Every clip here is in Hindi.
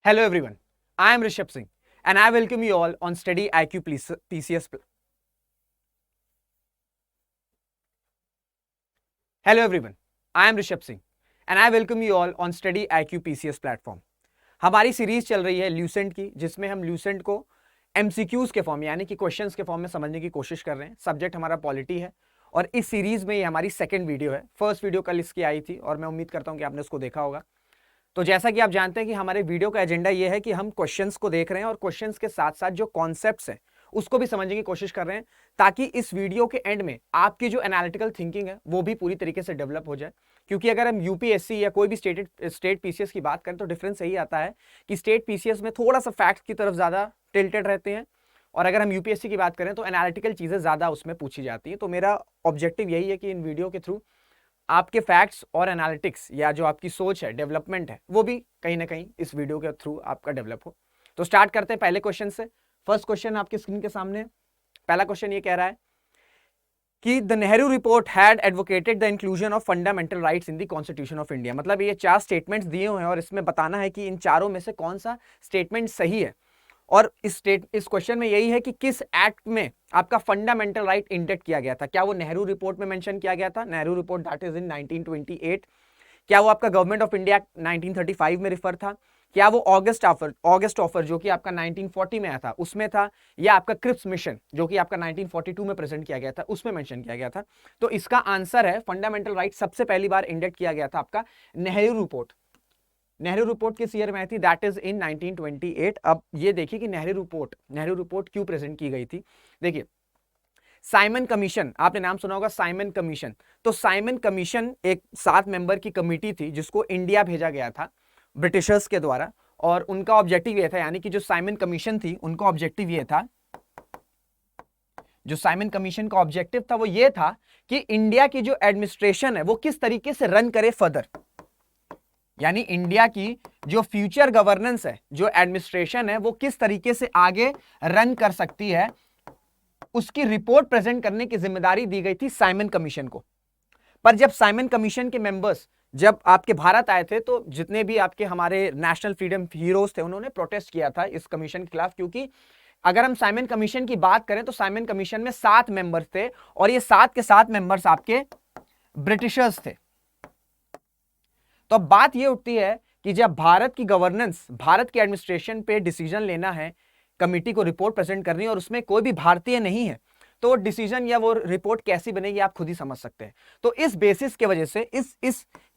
Hello everyone, I am Rishabh Singh and I welcome you all on Study IQ PCS. Hello everyone, I am Rishabh Singh and I welcome you all on Study IQ PCS platform. हमारी सीरीज चल रही है ल्यूसेंट की, जिसमें हम ल्यूसेंट को एमसीक्यूज के फॉर्म यानी कि क्वेश्चंस के फॉर्म में समझने की कोशिश कर रहे हैं। सब्जेक्ट हमारा पॉलिटी है और इस सीरीज में ये हमारी सेकंड वीडियो है। फर्स्ट वीडियो कल इसकी आई थी और मैं उम्मीद करता हूं कि आपने उसको देखा होगा। तो जैसा कि आप जानते हैं कि हमारे वीडियो का एजेंडा ये है कि हम क्वेश्चंस को देख रहे हैं और क्वेश्चंस के साथ साथ जो कॉन्सेप्ट्स हैं उसको भी समझने की कोशिश कर रहे हैं, ताकि इस वीडियो के एंड में आपकी जो एनालिटिकल थिंकिंग है वो भी पूरी तरीके से डेवलप हो जाए। क्योंकि अगर हम यूपीएससी या कोई भी स्टेट पीसीएस की बात करें तो डिफरेंस यही आता है कि स्टेट पीसीएस में थोड़ा सा फैक्ट की तरफ ज्यादा टिल्टेड रहते हैं और अगर हम यूपीएससी की बात करें तो एनालिटिकल चीजें ज्यादा उसमें पूछी जाती हैं। तो मेरा ऑब्जेक्टिव यही है कि इन वीडियो के थ्रू आपके फैक्ट्स और एनालिटिक्स या जो आपकी सोच है, डेवलपमेंट है, वो भी कहीं ना कहीं इस वीडियो के थ्रू आपका डेवलप हो। तो स्टार्ट करते हैं पहले क्वेश्चन से। फर्स्ट क्वेश्चन आपकी स्क्रीन के सामने है। पहला क्वेश्चन ये कह रहा है कि the Nehru report had advocated the inclusion of fundamental rights in the constitution of India. मतलब ये 4 स्टेटमेंट्स दिए हुए हैं और इसमें बताना है कि इन चारों में से कौन सा स्टेटमेंट सही है। और इस क्वेश्चन में यही है कि किस एक्ट में आपका फंडामेंटल राइट इंडेक्ट किया गया था। क्या वो नेहरू रिपोर्ट में मेंशन किया गया था, Nehru report that is in 1928? क्या वो आपका गवर्नमेंट ऑफ इंडिया 1935 में रिफर था? क्या वो ऑगस्ट ऑफर जो कि आपका 1940 में आया था उसमें था? या आपका क्रिप्स मिशन जो कि आपका 1942 में प्रेजेंट किया गया था उसमें मेंशन किया गया था? तो इसका आंसर है फंडामेंटल राइट सबसे पहली बार इंडेक्ट किया गया था आपका नेहरू रिपोर्ट। नेहरू रिपोर्ट किस ईयर में आई थी? That is in 1928। अब ये देखिए कि नेहरू रिपोर्ट क्यों प्रेजेंट की गई थी। देखिए, साइमन कमीशन, आपने नाम सुना होगा साइमन कमीशन। तो साइमन कमीशन एक 7 मेंबर की कमिटी थी जिसको इंडिया भेजा गया था ब्रिटिशर्स के द्वारा, और उनका ऑब्जेक्टिव ये था, यानी कि जो साइमन कमीशन थी उनका ऑब्जेक्टिव ये था, जो साइमन कमीशन का ऑब्जेक्टिव था वो ये था कि इंडिया की जो एडमिनिस्ट्रेशन है वो किस तरीके से रन करे फर्दर, यानी इंडिया की जो फ्यूचर गवर्नेंस है, जो एडमिनिस्ट्रेशन है, वो किस तरीके से आगे रन कर सकती है, उसकी रिपोर्ट प्रेजेंट करने की जिम्मेदारी दी गई थी साइमन कमीशन को। पर जब साइमन कमीशन के मेंबर्स जब आपके भारत आए थे तो जितने भी आपके हमारे नेशनल फ्रीडम हीरोज थे उन्होंने प्रोटेस्ट किया था इस कमीशन के खिलाफ। क्योंकि अगर हम साइमन कमीशन की बात करें तो साइमन कमीशन में 7 मेंबर्स थे और ये 7 के 7 मेंबर्स आपके ब्रिटिशर्स थे। तो अब बात यह उठती है कि जब भारत की गवर्नेंस, भारत की एडमिनिस्ट्रेशन पे डिसीजन लेना है, कमिटी को रिपोर्ट प्रेजेंट करनी है और उसमें कोई भी भारतीय नहीं है, तो डिसीजन या वो रिपोर्ट कैसी बनेगी आप खुद ही समझ सकते हैं। तो इस बेसिस के वजह से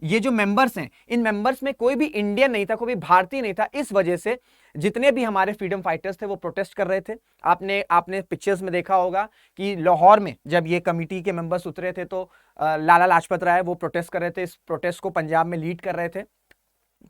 ये जो मेंबर्स हैं, इन मेंबर्स में कोई भी इंडियन नहीं था, कोई भी भारतीय नहीं था। इस वजह से जितने भी हमारे फ्रीडम फाइटर्स थे वो प्रोटेस्ट कर रहे थे। आपने पिक्चर्स में देखा होगा कि लाहौर में जब ये कमिटी के मेंबर्स उतरे थे तो लाला लाजपत राय वो प्रोटेस्ट कर रहे थे। इस प्रोटेस्ट को पंजाब में लीड कर रहे थे।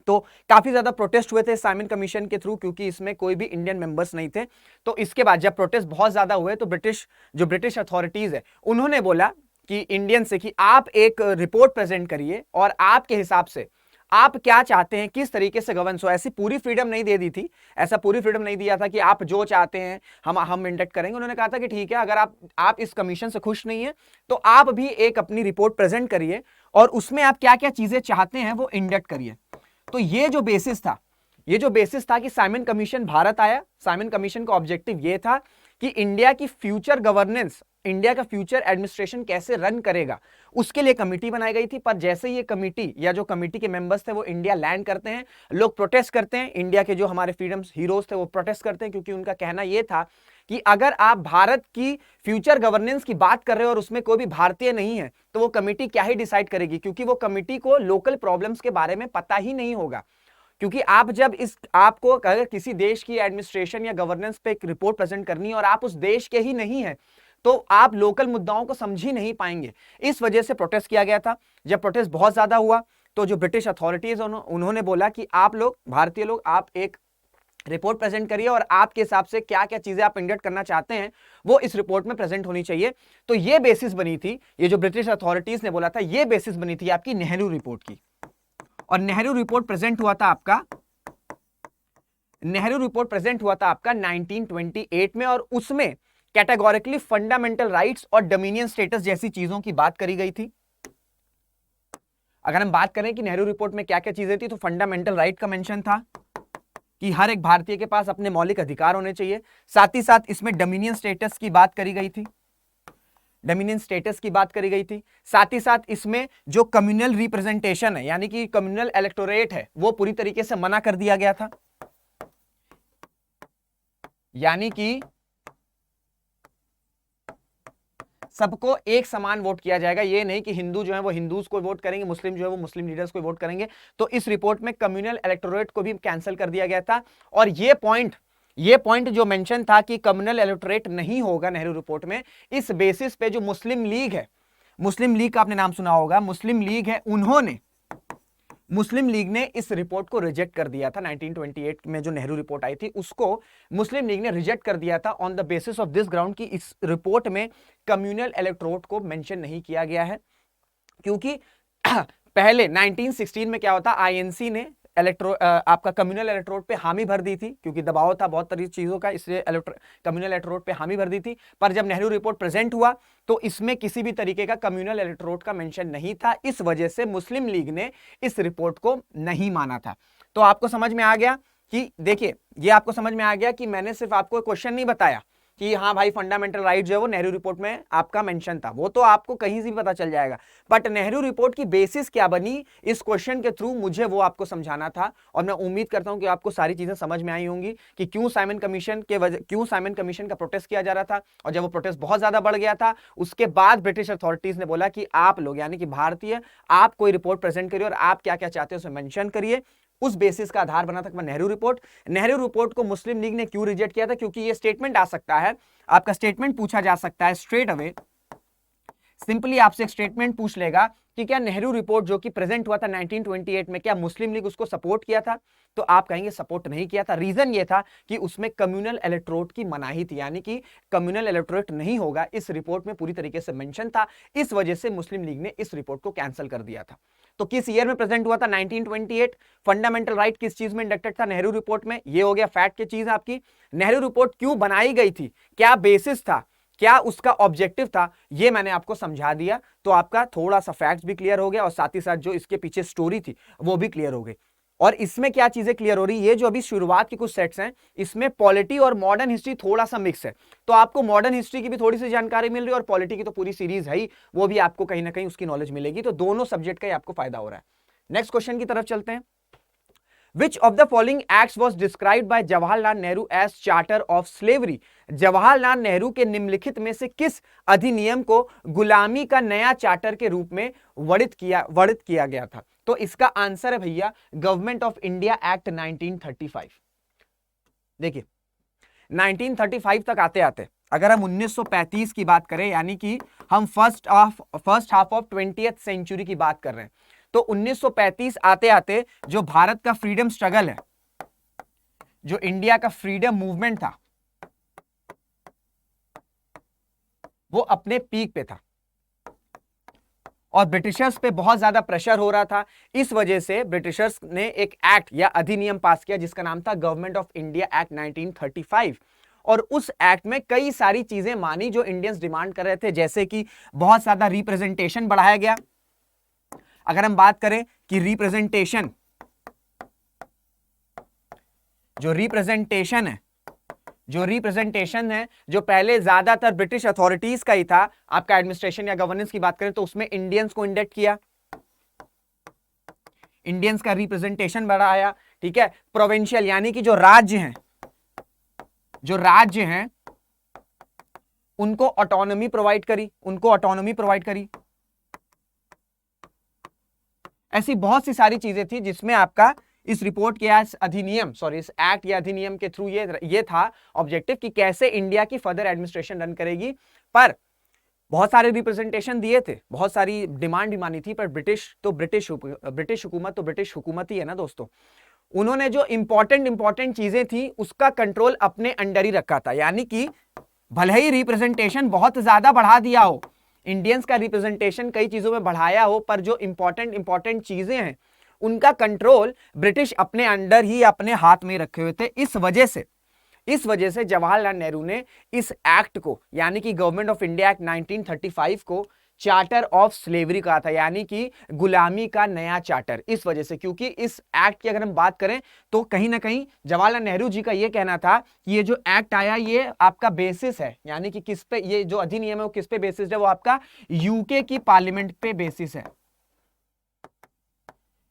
तो काफी ज्यादा प्रोटेस्ट हुए थे साइमन कमीशन के थ्रू, क्योंकि इसमें कोई भी इंडियन मेंबर्स नहीं थे। तो इसके बाद जब प्रोटेस्ट बहुत ज्यादा हुए तो ब्रिटिश अथॉरिटीज है उन्होंने बोला कि इंडियन से कि आप एक रिपोर्ट प्रेजेंट करिए और आपके हिसाब से आप क्या चाहते हैं, किस तरीके से गवर्नेंस हो। ऐसी पूरी फ्रीडम नहीं दे दी थी, ऐसा पूरी फ्रीडम नहीं दिया था कि आप जो चाहते हैं हम इंडेक्ट करेंगे। उन्होंने कहा था कि ठीक है, अगर आप इस कमीशन से खुश नहीं है तो आप भी एक अपनी रिपोर्ट प्रेजेंट करिए और उसमें आप क्या क्या चीजें चाहते हैं वो इंडेक्ट करिए। तो ये जो बेसिस था कि साइमन कमीशन भारत आया। साइमन कमीशन का ऑब्जेक्टिव ये था कि इंडिया की फ्यूचर गवर्नेंस, इंडिया का फ्यूचर एडमिनिस्ट्रेशन कैसे रन करेगा, उसके लिए कमिटी बनाई गई थी। पर जैसे ये कमिटी या जो कमिटी के मेंबर्स थे वो इंडिया लैंड करते हैं, लोग प्रोटेस्ट करते हैं, इंडिया के जो हमारे फ्रीडम हीरोज थे वो प्रोटेस्ट करते हैं, क्योंकि उनका कहना यह था कि अगर आप भारत की फ्यूचर गवर्नेंस की बात कर रहे हो और उसमें कोई भी भारतीय नहीं है तो वो कमिटी क्या ही डिसाइड करेगी, क्योंकि वो कमिटी को लोकल प्रॉब्लम्स के बारे में पता ही नहीं होगा। क्योंकि आपको अगर किसी देश की एडमिनिस्ट्रेशन या गवर्नेंस पे एक रिपोर्ट प्रेजेंट करनी है और आप उस देश के ही नहीं है तो आप लोकल मुद्दाओं को समझ ही नहीं पाएंगे। इस वजह से प्रोटेस्ट किया गया था। जब प्रोटेस्ट बहुत ज्यादा हुआ तो जो ब्रिटिश अथॉरिटीज उन्होंने बोला कि आप लोग, भारतीय लोग, आप एक रिपोर्ट प्रेजेंट करिए और आपके हिसाब से क्या क्या चीजें आप इंडेक्ट करना चाहते हैं वो इस रिपोर्ट में प्रेजेंट होनी चाहिए। तो ये बेसिस बनी थी, ये जो ब्रिटिश अथॉरिटीज ने बोला था ये बेसिस बनी थी आपकी नेहरू रिपोर्ट की। और नेहरू रिपोर्ट प्रेजेंट हुआ था आपका 1928 में और उसमें कैटेगोरिकली फंडामेंटल राइट्स और डोमिनियन स्टेटस जैसी चीजों की बात करी गई थी। अगर हम बात करें कि नेहरू रिपोर्ट में क्या क्या चीजें थी तो फंडामेंटल राइट का मेंशन था, कि हर एक भारतीय के पास अपने मौलिक अधिकार होने चाहिए। साथ ही साथ इसमें डोमिनियन स्टेटस की बात करी गई थी, डोमिनियन स्टेटस की बात करी गई थी। साथ ही साथ इसमें जो कम्युनल रिप्रेजेंटेशन है यानी कि कम्युनल इलेक्टोरेट है वो पूरी तरीके से मना कर दिया गया था, यानी कि सबको एक समान वोट किया जाएगा। ये नहीं कि हिंदू जो है वो हिंदूज को वोट करेंगे, मुस्लिम जो है वो मुस्लिम लीडर्स को वोट करेंगे। तो इस रिपोर्ट में कम्युनल इलेक्टोरेट को भी कैंसिल कर दिया गया था। और ये पॉइंट जो मेंशन था कि कम्युनल इलेक्टोरेट नहीं होगा नेहरू रिपोर्ट में, इस बेसिस पे जो मुस्लिम लीग है, मुस्लिम लीग का आपने नाम सुना होगा, मुस्लिम लीग है, मुस्लिम लीग ने इस रिपोर्ट को रिजेक्ट कर दिया था। 1928 में जो नेहरू रिपोर्ट आई थी उसको मुस्लिम लीग ने रिजेक्ट कर दिया था on the basis of this ground कि इस रिपोर्ट में कम्युनल इलेक्टोरेट को मेंशन नहीं किया गया है। क्योंकि पहले 1916 में क्या होता, आईएनसी ने आपका कम्युनल इलेक्टोरेट पे हामी भर दी थी, क्योंकि दबाव था बहुत सारी चीजों का, इसलिए कम्युनल इलेक्टोरेट पे हामी भर दी थी। पर जब नेहरू रिपोर्ट प्रेजेंट हुआ तो इसमें किसी भी तरीके का कम्युनल इलेक्टोरेट का मेंशन नहीं था। इस वजह से मुस्लिम लीग ने इस रिपोर्ट को नहीं माना था। तो आपको समझ में आ गया कि देखिए, ये आपको समझ में आ गया कि मैंने सिर्फ आपको क्वेश्चन नहीं बताया कि हाँ भाई फंडामेंटल राइट जो है वो नेहरू रिपोर्ट में आपका मेंशन था, वो तो आपको कहीं से भी पता चल जाएगा। बट नेहरू रिपोर्ट की बेसिस क्या बनी, इस क्वेश्चन के थ्रू मुझे वो आपको समझाना था। और मैं उम्मीद करता हूं कि आपको सारी चीजें समझ में आई होंगी कि क्यों साइमन कमीशन का प्रोटेस्ट किया जा रहा था। और जब वो प्रोटेस्ट बहुत ज्यादा बढ़ गया था, उसके बाद ब्रिटिश अथॉरिटीज ने बोला कि आप लोग यानी कि भारतीय, आप कोई रिपोर्ट प्रेजेंट करिए और आप क्या क्या चाहते हो उसमें मेंशन करिए। उस बेसिस का आधार बना था नेहरू रिपोर्ट। नेहरू रिपोर्ट को मुस्लिम लीग ने क्यों रिजेक्ट किया था, क्योंकि ये स्टेटमेंट आ सकता है, आपका स्टेटमेंट पूछा जा सकता है स्ट्रेट अवे, सिंपली आपसे एक स्टेटमेंट पूछ लेगा कि क्या नेहरू रिपोर्ट जो कि प्रेजेंट हुआ था 1928 में, क्या मुस्लिम लीग उसको सपोर्ट किया था, तो आप कहेंगे सपोर्ट नहीं किया था। रीजन ये था कि उसमें कम्युनल इलेक्टोरेट की मनाही थी, यानी कि कम्युनल इलेक्टोरेट नहीं होगा, इस रिपोर्ट में पूरी तरीके से मेंशन था। इस वजह से मुस्लिम लीग ने इस रिपोर्ट को कैंसिल कर दिया था। तो किस ईयर में प्रेजेंट हुआ था, 1928। फंडामेंटल राइट किस चीज में इंडक्टेड था, नेहरू रिपोर्ट में। ये हो गया फैक्ट की चीज आपकी। नेहरू रिपोर्ट क्यों बनाई गई थी, क्या बेसिस था, क्या उसका ऑब्जेक्टिव था, ये मैंने आपको समझा दिया। तो आपका थोड़ा सा फैक्ट्स भी क्लियर हो गया और साथ ही साथ जो इसके पीछे स्टोरी थी वो भी क्लियर हो गई। और इसमें क्या चीजें क्लियर हो रही, ये जो अभी शुरुआत की कुछ सेट्स हैं इसमें पॉलिटी और मॉडर्न हिस्ट्री थोड़ा सा मिक्स है। तो आपको मॉडर्न हिस्ट्री की भी थोड़ी सी जानकारी मिल रही है और पॉलिटी की तो पूरी सीरीज है ही, वो भी आपको कहीं ना कहीं उसकी नॉलेज मिलेगी। तो दोनों सब्जेक्ट का ही आपको फायदा हो रहा है। नेक्स्ट क्वेश्चन की तरफ चलते हैं। Which of the following acts was described by Jawaharlal Nehru as Charter of Slavery? Jawaharlal Nehru के निम्नलिखित में से किस अधिनियम को गुलामी का नया चार्टर के रूप में वर्णित किया गया था? तो इसका आंसर है भैया गवर्नमेंट ऑफ इंडिया एक्ट 1935। देखिए 1935 तक आते आते अगर हम 1935 की बात करें, यानी कि हम first half of 20th century की बात कर रहे हैं, तो 1935 आते आते जो भारत का फ्रीडम स्ट्रगल है, जो इंडिया का फ्रीडम मूवमेंट था, वो अपने पीक पे था और ब्रिटिशर्स पे बहुत ज्यादा प्रेशर हो रहा था। इस वजह से ब्रिटिशर्स ने एक एक्ट या अधिनियम पास किया जिसका नाम था गवर्नमेंट ऑफ इंडिया एक्ट 1935। और उस एक्ट में कई सारी चीजें मानी जो इंडियंस डिमांड कर रहे थे, जैसे कि बहुत ज्यादा रिप्रेजेंटेशन बढ़ाया गया। अगर हम बात करें कि रिप्रेजेंटेशन है जो पहले ज्यादातर ब्रिटिश अथॉरिटीज का ही था, आपका एडमिनिस्ट्रेशन या गवर्नेंस की बात करें तो उसमें इंडियंस को इंडेक्ट किया, इंडियंस का रिप्रेजेंटेशन बढ़ाया। ठीक है, प्रोविंशियल यानी कि जो राज्य हैं उनको ऑटोनॉमी प्रोवाइड करी, ऐसी बहुत सी सारी चीजें थी जिसमें आपका इस रिपोर्ट के इस एक्ट या अधिनियम के थ्रू ये था ऑब्जेक्टिव कि कैसे इंडिया की फर्दर एडमिनिस्ट्रेशन रन करेगी। पर बहुत सारे रिप्रेजेंटेशन दिए थे, बहुत सारी डिमांड भी मानी थी, पर ब्रिटिश हुकूमत ही है ना दोस्तों। उन्होंने जो इंपॉर्टेंट चीजें थी उसका कंट्रोल अपने अंडर ही रखा था, यानी कि भले ही रिप्रेजेंटेशन बहुत ज्यादा बढ़ा दिया हो, इंडियंस का रिप्रेजेंटेशन कई चीजों में बढ़ाया हो, पर जो इंपॉर्टेंट चीजें हैं उनका कंट्रोल ब्रिटिश अपने अंडर ही अपने हाथ में रखे हुए थे। इस वजह से जवाहरलाल नेहरू ने इस एक्ट को यानी कि गवर्नमेंट ऑफ इंडिया एक्ट 1935 को चार्टर ऑफ स्लेवरी कहा था, यानी कि गुलामी का नया चार्टर। इस वजह से, क्योंकि इस एक्ट की अगर हम बात करें तो कहीं ना कहीं जवाहरलाल नेहरू जी का यह कहना था कि ये जो एक्ट आया ये आपका बेसिस है, यानी कि किस पे ये जो अधिनियम है वो किस पे बेसिस है, वो आपका यूके की पार्लियामेंट पे बेसिस है,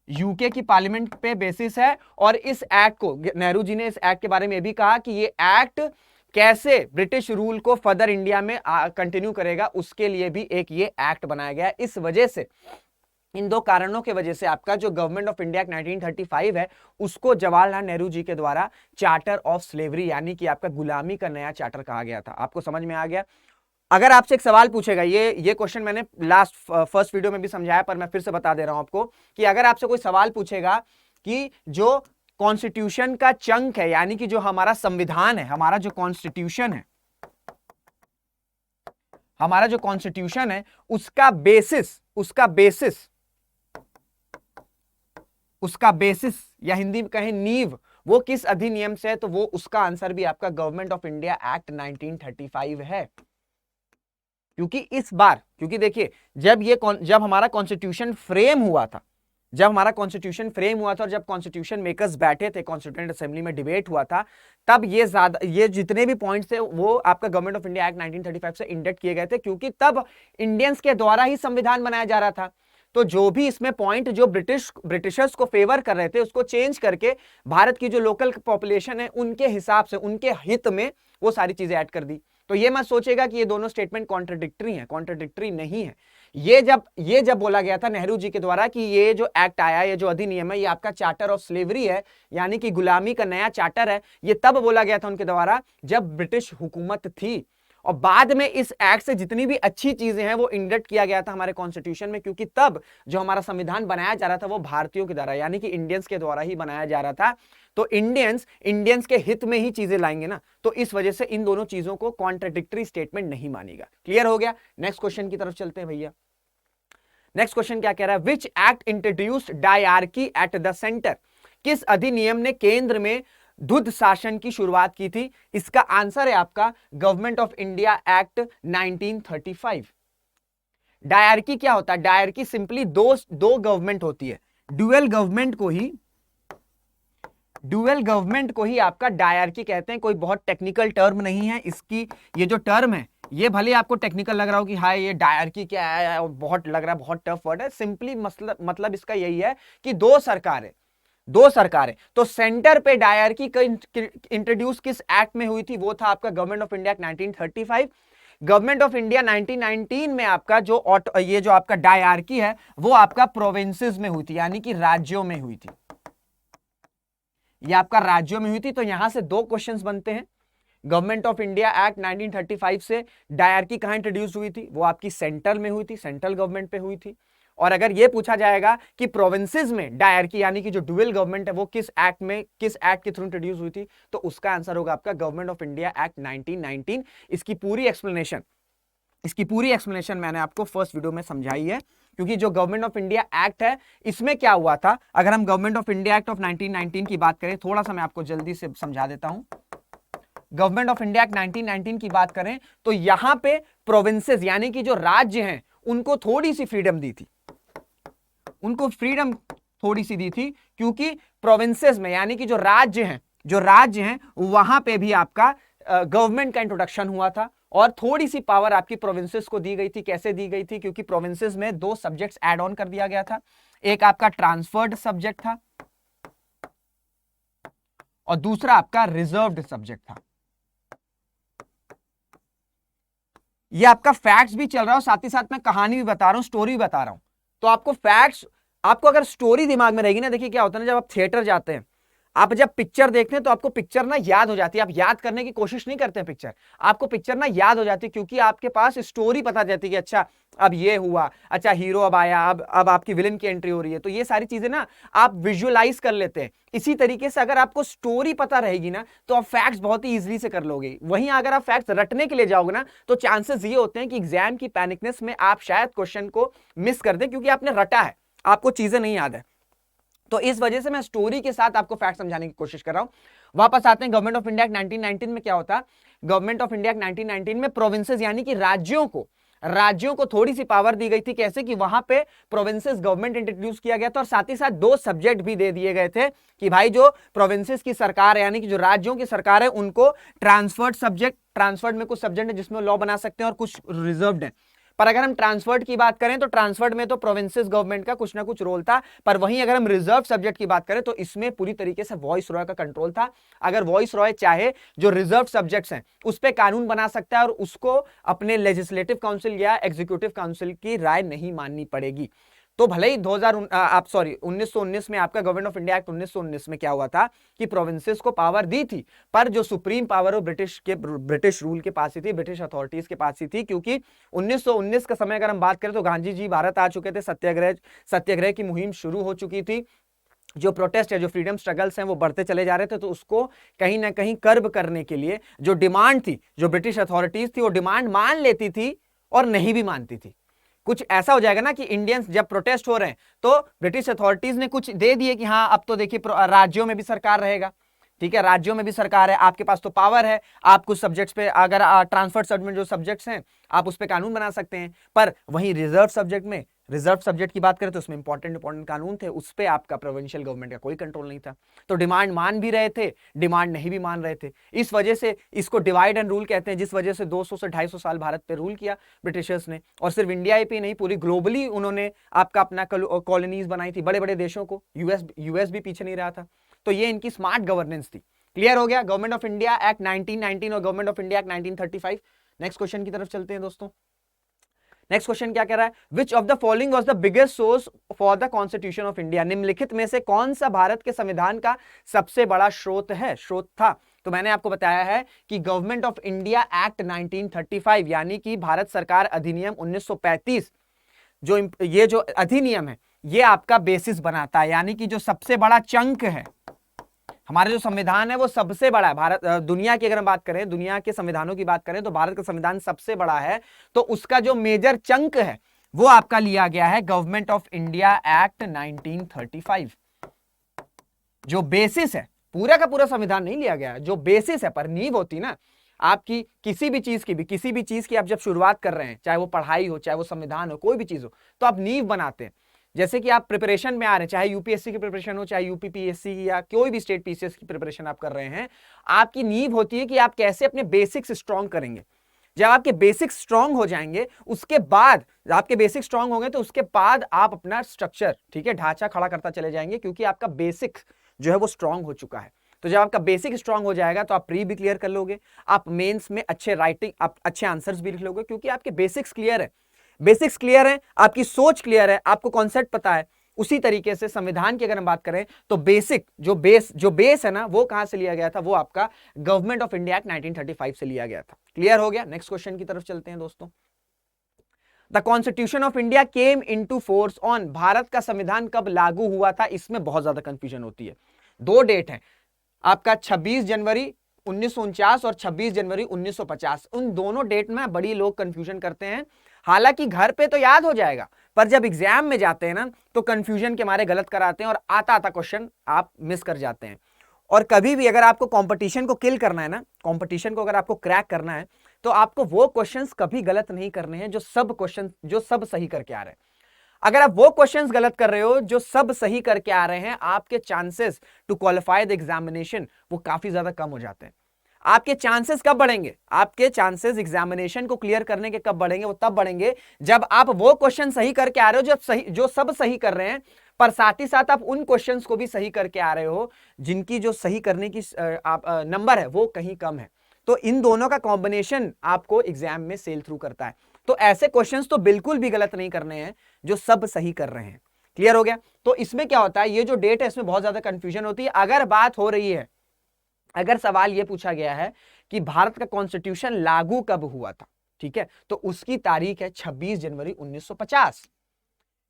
यूके की पार्लियामेंट पे बेसिस है। और इस एक्ट को, नेहरू जी ने इस एक्ट के बारे में भी कहा कि ये एक्ट कैसे ब्रिटिश रूल को फर्दर इंडिया में कंटिन्यू करेगा, उसके लिए भी एक ये एक्ट बनाया गया। इस वजह से, इन दो कारणों के वजह से आपका जो गवर्नमेंट ऑफ इंडिया 1935 है उसको जवाहरलाल नेहरू जी के द्वारा चार्टर ऑफ स्लेवरी यानी कि आपका गुलामी का नया चार्टर कहा गया था। आपको समझ में आ गया? अगर आपसे एक सवाल पूछेगा, ये क्वेश्चन मैंने लास्ट फर्स्ट वीडियो में भी समझाया पर मैं फिर से बता दे रहा हूं आपको, कि अगर आपसे कोई सवाल पूछेगा कि जो कॉन्स्टिट्यूशन का चंक है, यानी कि जो हमारा संविधान है, हमारा जो कॉन्स्टिट्यूशन है, हमारा जो कॉन्स्टिट्यूशन है उसका बेसिस या हिंदी में कहें नींव, वो किस अधिनियम से है, तो वो उसका आंसर भी आपका गवर्नमेंट ऑफ इंडिया एक्ट 1935 है। क्योंकि देखिए, जब हमारा कॉन्स्टिट्यूशन फ्रेम हुआ था, और जब कॉन्स्टिट्यूशन मेकर्स बैठे थे, कॉन्स्टिट्यूएंट असेंबली में डिबेट हुआ था, तब ये जितने भी पॉइंट्स थे वो आपका गवर्नमेंट ऑफ इंडिया एक्ट 1935 से इंडेक्ट किए गए थे, क्योंकि तब इंडियंस के द्वारा ही संविधान बनाया जा रहा था। तो जो भी इसमें पॉइंट जो ब्रिटिशर्स को फेवर कर रहे थे उसको चेंज करके भारत की जो लोकल पॉपुलेशन है उनके हिसाब से, उनके हित में वो सारी चीजें ऐड कर दी। तो ये मत सोचेगा कि ये दोनों स्टेटमेंट कॉन्ट्रडिक्टरी हैं, कॉन्ट्रडिक्टरी नहीं है। ये जब बोला गया था नेहरू जी के द्वारा कि ये जो एक्ट आया, ये जो अधिनियम है, ये आपका चार्टर ऑफ स्लेवरी है, यानी कि गुलामी का नया चार्टर है, ये तब बोला गया था उनके द्वारा जब ब्रिटिश हुकूमत थी। और बाद में इस एक्ट से जितनी भी अच्छी चीजें हैं वो इंडेक्ट किया गया था हमारे कॉन्स्टिट्यूशन में, क्योंकि तब जो हमारा संविधान बनाया जा रहा था वो भारतीयों के द्वारा, यानी कि इंडियंस के द्वारा ही बनाया जा रहा था। तो इंडियंस के हित में ही चीजें लाएंगे ना, तो इस वजह से इन दोनों चीजों को कॉन्ट्रडिक्टरी स्टेटमेंट नहीं मानेगा। क्लियर हो गया? नेक्स्ट क्वेश्चन की तरफ चलते हैं भैया। नेक्स्ट क्वेश्चन क्या कह रहा है? Which act introduced dyarchy at the centre? किस अधिनियम ने केंद्र में द्वैध शासन की शुरुआत की थी? इसका आंसर है आपका government of India act 1935। Dyarchy क्या होता है? डायरकी सिंपली दो गवर्नमेंट होती है, ड्यूअल गवर्नमेंट को ही आपका डायरकी कहते हैं। कोई बहुत टेक्निकल टर्म नहीं है इसकी, ये जो टर्म है ये भले आपको टेक्निकल लग रहा हो कि हाय ये डायरकी क्या है और बहुत लग रहा है, बहुत टफ वर्ड है, सिंपली मतलब इसका यही है कि दो सरकारें। तो सेंटर पे डायरकी का इंट्रोड्यूस किस एक्ट में हुई थी? वो था आपका government of India 1935। Government of India 1919 में आपका ये जो आपका डायरकी है वो आपका प्रोविंसेस में हुई थी, यानी कि राज्यों में हुई थी। ये आपका राज्यों में हुई थी। तो यहां से दो क्वेश्चंस बनते हैं। गवर्नमेंट ऑफ इंडिया एक्ट 1935 से डायरकी कहां इंट्रोड्यूस हुई थी? वो आपकी सेंट्रल में हुई थी, सेंट्रल गवर्नमेंट पे हुई थी। और अगर ये पूछा जाएगा कि प्रोविंसेस में डायरकी यानी कि जो डुअल गवर्नमेंट है वो किस एक्ट के थ्रू इंट्रोड्यूस हुई थी, तो उसका आंसर होगा आपका गवर्नमेंट ऑफ इंडिया एक्ट 1919। इसकी पूरी एक्सप्लेनेशन मैंने आपको फर्स्ट वीडियो में समझाई है, क्योंकि जो गवर्नमेंट ऑफ इंडिया एक्ट है इसमें क्या हुआ था, अगर हम government of India act of 1919 की बात करें, थोड़ा सा मैं आपको जल्दी से समझा देता हूं। गवर्नमेंट ऑफ इंडिया एक्ट 1919 की बात करें तो यहां पे प्रोविंसेस यानी कि जो राज्य हैं उनको थोड़ी सी फ्रीडम दी थी, क्योंकि प्रोविंसेस में यानी कि जो राज्य हैं वहां पे भी आपका गवर्नमेंट का इंट्रोडक्शन हुआ था और थोड़ी सी पावर आपकी प्रोविंसेस को दी गई थी। कैसे दी गई थी? क्योंकि प्रोविंसेस में दो सब्जेक्ट्स ऐड ऑन कर दिया गया था। एक आपका ट्रांसफर्ड सब्जेक्ट था और दूसरा आपका रिजर्व्ड सब्जेक्ट था। ये आपका फैक्ट्स भी चल रहा है और साथ ही साथ मैं कहानी भी बता रहा हूं, स्टोरी भी बता रहा हूं। तो आपको अगर स्टोरी दिमाग में रहेगी ना, देखिए क्या होता है ना, जब आप थिएटर जाते हैं, आप जब पिक्चर देखते हैं तो आपको पिक्चर ना याद हो जाती है। आप याद करने की कोशिश नहीं करते हैं पिक्चर, आपको पिक्चर ना याद हो जाती है, क्योंकि आपके पास स्टोरी पता जाती है कि अच्छा अब ये हुआ, अच्छा हीरो अब आया, अब आपकी विलन की एंट्री हो रही है। तो ये सारी चीजें ना आप विजुअलाइज कर लेते हैं। इसी तरीके से अगर आपको स्टोरी पता रहेगी ना तो आप फैक्ट्स बहुत ही इजीली से कर लोगे। वहीं अगर आप फैक्ट्स रटने के लिए जाओगे ना तो चांसेस ये होते हैं कि एग्जाम की पैनिकनेस में आप शायद क्वेश्चन को मिस कर दें, क्योंकि आपने रटा है, आपको चीजें नहीं याद है। तो इस वजह से मैं स्टोरी के साथ आपको फैक्ट समझाने की कोशिश कर रहा हूं। वापस आते हैं गवर्नमेंट ऑफ इंडिया 1919 में क्या होता है। गवर्नमेंट ऑफ इंडिया 1919 में प्रोविंसेस यानी कि राज्यों राज्यों को थोड़ी सी पावर दी गई थी, कैसे कि वहां पे प्रोविंसेस गवर्नमेंट इंट्रोड्यूस किया गया था और साथ ही साथ 2 सब्जेक्ट भी दे दिए गए थे कि भाई जो प्रोविंसेस की सरकार है यानी कि जो राज्यों की सरकार है उनको ट्रांसफर्ड सब्जेक्ट, ट्रांसफर्ड में कुछ सब्जेक्ट है जिसमें लॉ बना सकते हैं और कुछ रिजर्व्ड है। पर अगर हम ट्रांसफर्ड की बात करें तो ट्रांसफर्ड में तो प्रोविंसेस गवर्नमेंट का कुछ ना कुछ रोल था, पर वहीं अगर हम रिजर्व सब्जेक्ट की बात करें तो इसमें पूरी तरीके से वॉइस रॉय का कंट्रोल था। अगर वॉइस रॉय चाहे जो रिजर्व सब्जेक्ट्स हैं उस पर कानून बना सकता है और उसको अपने लेजिस्लेटिव काउंसिल या एग्जीक्यूटिव काउंसिल की राय नहीं माननी पड़ेगी। तो भले ही 1919 में आपका गवर्नमेंट ऑफ इंडिया एक्ट 1919 में क्या हुआ था कि प्रोविंसेस को पावर दी थी, पर जो सुप्रीम पावर वो ब्रिटिश रूल के पास ही थी, ब्रिटिश अथॉरिटीज के पास ही थी, क्योंकि 1919 का समय अगर हम बात करें तो गांधी जी भारत आ चुके थे, सत्याग्रह की मुहिम शुरू हो चुकी थी, जो प्रोटेस्ट है, जो फ्रीडम स्ट्रगल्स हैं वो बढ़ते चले जा रहे थे, तो उसको कहीं ना कहीं कर्ब करने के लिए जो डिमांड थी, जो ब्रिटिश अथॉरिटीज थी वो डिमांड मान लेती थी और नहीं भी मानती थी। कुछ ऐसा हो जाएगा ना कि इंडियंस जब प्रोटेस्ट हो रहे हैं तो ब्रिटिश अथॉरिटीज ने कुछ दे दिए कि हाँ अब तो देखिए राज्यों में भी सरकार रहेगा, ठीक है, राज्यों में भी सरकार है, आपके पास तो पावर है, आप कुछ सब्जेक्ट्स पे अगर ट्रांसफर सब्जेक्ट जो सब्जेक्ट्स हैं आप उस पे कानून बना सकते हैं। पर वहीं रिजर्व सब्जेक्ट की बात करें तो उसमें इंपॉर्टेंट कानून थे, उस पे आपका प्रोविंशियल गवर्नमेंट का कोई कंट्रोल नहीं था। तो डिमांड मान भी रहे थे, डिमांड नहीं भी मान रहे थे। इस वजह से इसको डिवाइड एंड रूल कहते हैं, जिस वजह से 200 से 250 साल भारत पे रूल किया ब्रिटिशर्स ने, और सिर्फ इंडिया पे नहीं पूरी ग्लोबली उन्होंने आपका अपना कॉलोनीज बनाई थी, बड़े बड़े देशों को, यूएस भी पीछे नहीं रहा था। तो ये इनकी स्मार्ट गवर्नेंस थी। क्लियर हो गया गवर्नमेंट ऑफ इंडिया एक्ट 1919 और government of India act 1935। Next question की तरफ चलते हैं दोस्तों। नेक्स्ट क्वेश्चन क्या कह रहा है, which of the following was the biggest source for the constitution of India, निम्नलिखित में से कौन सा भारत के संविधान का सबसे बड़ा स्रोत था। तो मैंने आपको बताया है कि गवर्नमेंट ऑफ इंडिया एक्ट 1935 यानी कि भारत सरकार अधिनियम 1935, ये जो अधिनियम है ये आपका बेसिस बनाता है, यानी कि जो सबसे बड़ा चंक है हमारे जो संविधान है वो सबसे बड़ा है। भारत दुनिया की अगर हम बात करें, दुनिया के संविधानों की बात करें तो भारत का संविधान सबसे बड़ा है, तो उसका जो मेजर चंक है वो आपका लिया गया है गवर्नमेंट ऑफ इंडिया एक्ट 1935। जो बेसिस है, पूरा का पूरा संविधान नहीं लिया गया, जो बेसिस है, पर नींव होती ना आपकी किसी भी चीज की आप जब शुरुआत कर रहे हैं, चाहे वो पढ़ाई हो, चाहे वो संविधान हो, कोई भी चीज हो, तो आप नींव बनाते हैं। जैसे कि आप प्रिपरेशन में आ रहे हैं, चाहे यूपीएससी की प्रिपरेशन हो, चाहे यूपीपीएससी या कोई भी स्टेट पीसीएस की प्रिपरेशन आप कर रहे हैं, आपकी नींव होती है कि आप कैसे अपने बेसिक्स स्ट्रॉन्ग करेंगे। जब आपके बेसिक्स स्ट्रॉन्ग हो जाएंगे, उसके बाद आपके बेसिक स्ट्रॉन्ग होंगे तो उसके बाद आप अपना स्ट्रक्चर, ठीक है, ढांचा खड़ा करता चले जाएंगे, क्योंकि आपका बेसिक जो है वो स्ट्रॉन्ग हो चुका है। तो जब आपका बेसिक स्ट्रॉन्ग हो जाएगा तो आप प्री भी क्लियर कर लोगे, आप मेंस में अच्छे राइटिंग, आप अच्छे आंसर्स भी लिख लोगे, क्योंकि आपके बेसिक्स क्लियर है, बेसिक्स क्लियर है, आपकी सोच क्लियर है, आपको कॉन्सेप्ट पता है। उसी तरीके से संविधान की अगर हम बात करें तो बेसिक जो बेस है ना, वो कहां से लिया गया था, वो आपका गवर्नमेंट ऑफ इंडिया एक्ट 1935 से लिया गया था। क्लियर हो गया। नेक्स्ट क्वेश्चन की तरफ चलते हैं दोस्तों। The constitution of India came into force on, Bharat का संविधान कब लागू हुआ था, इसमें बहुत ज्यादा कंफ्यूजन होती है। 2 डेट है आपका, 26 जनवरी 1949 और 26 जनवरी 1950। उन दोनों डेट में बड़ी लोग कंफ्यूजन करते हैं, हालांकि घर पे तो याद हो जाएगा, पर जब एग्जाम में जाते हैं ना तो कंफ्यूजन के मारे गलत कराते हैं और आता क्वेश्चन आप मिस कर जाते हैं। और कभी भी अगर आपको कंपटीशन को किल करना है ना, कंपटीशन को अगर आपको क्रैक करना है, तो आपको वो क्वेश्चंस कभी गलत नहीं करने हैं जो सब सही करके आ रहे हैं। अगर आप वो क्वेश्चंस गलत कर रहे हो जो सब सही करके आ रहे हैं, आपके chances to qualify the examination वो काफी ज्यादा कम हो जाते हैं। आपके चांसेस कब बढ़ेंगे, आपके चांसेस एग्जामिनेशन को क्लियर करने के कब बढ़ेंगे, वो तब बढ़ेंगे जब आप वो क्वेश्चन सही करके आ रहे हो जो सब सही कर रहे हैं, पर साथ ही साथ आप उन क्वेश्चंस को भी सही करके आ रहे हो जिनकी जो सही करने की नंबर है वो कहीं कम है। तो इन दोनों का कॉम्बिनेशन आपको एग्जाम में सेल थ्रू करता है। तो ऐसे क्वेश्चंस तो बिल्कुल भी गलत नहीं करने हैं जो सब सही कर रहे हैं। क्लियर हो गया। तो इसमें क्या होता है, ये जो डेट है इसमें बहुत ज्यादा कंफ्यूजन होती है। अगर बात हो रही है, अगर सवाल यह पूछा गया है कि भारत का कॉन्स्टिट्यूशन लागू कब हुआ था, ठीक है, तो उसकी तारीख है 26 जनवरी 1950।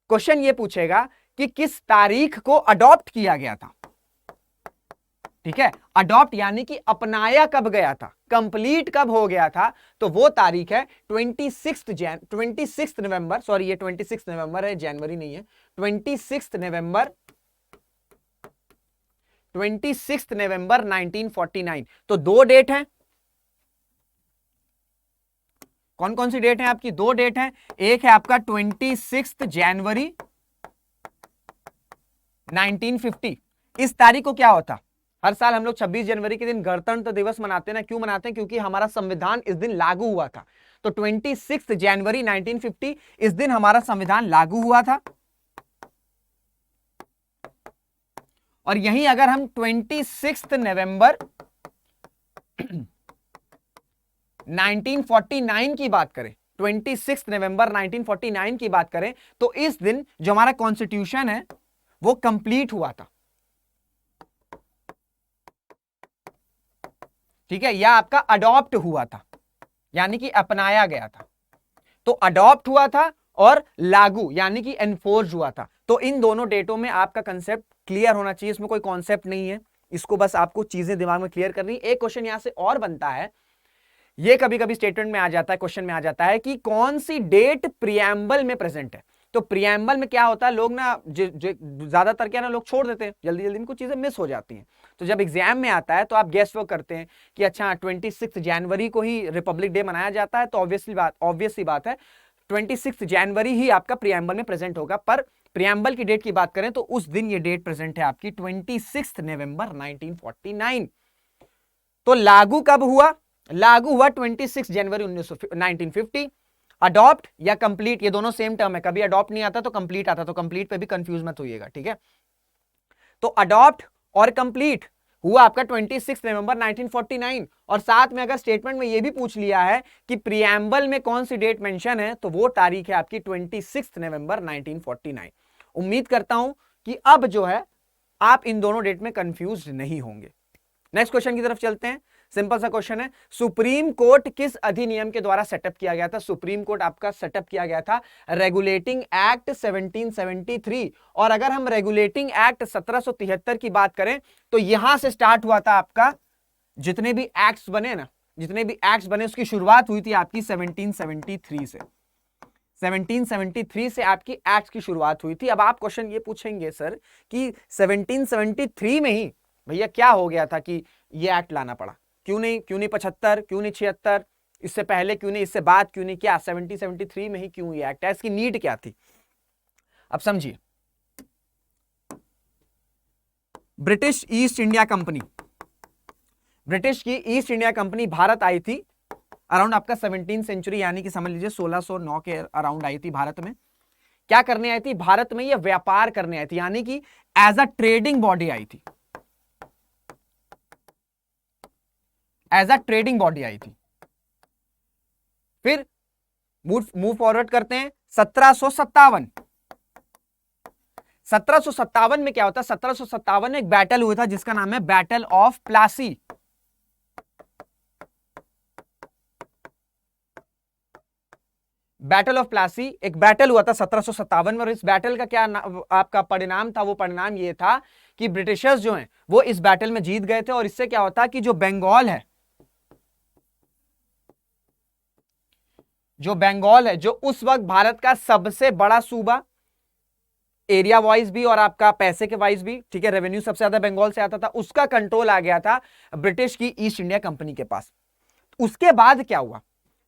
क्वेश्चन यह पूछेगा कि किस तारीख को अडॉप्ट किया गया था, ठीक है, अडॉप्ट यानी कि अपनाया कब गया था, कंप्लीट कब हो गया था, तो वो तारीख है 26 नवंबर, सॉरी ये 26 नवंबर है, जनवरी नहीं है, 26 नवंबर 1949। तो 2 डेट हैं, कौन कौन सी डेट है आपकी? दो डेट है, एक है आपका 26 जनवरी 1950। इस तारीख को क्या होता, हर साल हम लोग 26 जनवरी के दिन गणतंत्र दिवस मनाते हैं ना। क्यों मनाते हैं? क्योंकि हमारा संविधान इस दिन लागू हुआ था। तो 26 जनवरी 1950 इस दिन हमारा संविधान लागू हुआ था। और यहीं अगर हम 26 नवंबर 1949 की बात करें, 26 नवंबर 1949 की बात करें, तो इस दिन जो हमारा कॉन्स्टिट्यूशन है वो कंप्लीट हुआ था। ठीक है, या आपका अडॉप्ट हुआ था, यानी कि अपनाया गया था। तो अडॉप्ट हुआ था और लागू यानी कि एनफोर्स हुआ था। तो इन दोनों डेटों में आपका कंसेप्ट क्लियर होना चाहिए, इसमें कोई कॉन्सेप्ट नहीं है, इसको बस आपको चीजें दिमाग में क्लियर करनी। एक क्वेश्चन यहां से और बनता है, ये कभी कभी स्टेटमेंट में आ जाता है, क्वेश्चन में आ जाता है कि कौन सी डेट प्रियम्बल में प्रेजेंट है। तो प्रियम्बल में क्या होता है, लोग ना ज्यादातर क्या ना लोग छोड़ देते हैं, जल्दी जल्दी में कुछ चीजें मिस हो जाती हैं। तो जब एग्जाम में आता है तो आप गेस वर्क करते हैं कि अच्छा 26 जनवरी को ही रिपब्लिक डे मनाया जाता है, तो ऑब्वियसली बात है 26 जनवरी ही आपका प्रियम्बल में प्रेजेंट होगा। पर प्रियम्बल की डेट की बात करें तो उस दिन ये डेट प्रेजेंट है आपकी 26 नवंबर 1949। तो लागू कब हुआ? लागू हुआ 26 जनवरी 1950। अडॉप्ट या कंप्लीट, ये दोनों सेम टर्म है, कभी अडॉप्ट नहीं आता तो कंप्लीट आता, तो कंप्लीट पे भी कंफ्यूज मत होइएगा, ठीक है। तो अडॉप्ट और कंप्लीट हुआ आपका 26 नवंबर 1949। और साथ में अगर स्टेटमेंट में यह भी पूछ लिया है कि प्रियम्बल में कौन सी डेट मेंशन है, तो वो तारीख है आपकी 26 नवंबर 1949। उम्मीद करता हूं कि अब जो है आप इन दोनों डेट में कंफ्यूज नहीं होंगे। नेक्स्ट क्वेश्चन की तरफ चलते हैं। सिंपल सा क्वेश्चन है, सुप्रीम कोर्ट किस अधिनियम के द्वारा सेटअप किया गया था? सुप्रीम कोर्ट आपका सेटअप किया गया था रेगुलेटिंग एक्ट 1773। और अगर हम रेगुलेटिंग एक्ट 1773 की बात करें तो यहां से स्टार्ट हुआ था आपका, जितने भी एक्ट्स बने ना, जितने भी एक्ट्स बने उसकी शुरुआत हुई थी आपकी 1773 से। 1773 से आपकी एक्ट की शुरुआत हुई थी। अब आप क्वेश्चन ये पूछेंगे सर कि 1773 में ही भैया क्या हो गया था कि ये एक्ट लाना पड़ा? क्यों नहीं 75, क्यों नहीं 76, इससे पहले क्यों नहीं, इससे बाद क्यों नहीं, क्या 1773 में ही क्यों ये एक्ट है? इसकी नीड क्या थी? अब समझिए, British east India company, British की ईस्ट इंडिया कंपनी भारत आई थी अराउंड आपका 17वीं सेंचुरी, यानी कि समझ लीजिए 1609 के अराउंड आई थी भारत में। क्या करने आई थी? भारत में ये व्यापार करने आई थी, यानी कि एज अ ट्रेडिंग बॉडी आई थी, एज अ ट्रेडिंग बॉडी आई थी। फिर मूव फॉरवर्ड करते हैं 1757। 1757 में क्या होता है? 1757 में एक बैटल हुआ था जिसका नाम है battle of Plassey. Battle of Plassey एक बैटल हुआ था 1757 में, और इस बैटल का क्या आपका परिणाम था? वो परिणाम ये था कि ब्रिटिशर्स जो हैं वो इस बैटल में जीत गए थे। और इससे क्या होता कि जो बंगाल है, जो उस वक्त भारत का सबसे बड़ा सूबा, एरिया वाइज भी और आपका पैसे के वाइज भी, ठीक है, रेवेन्यू सबसे ज्यादा बंगाल से आता था, उसका कंट्रोल आ गया था ब्रिटिश की ईस्ट इंडिया कंपनी के पास। उसके बाद क्या हुआ?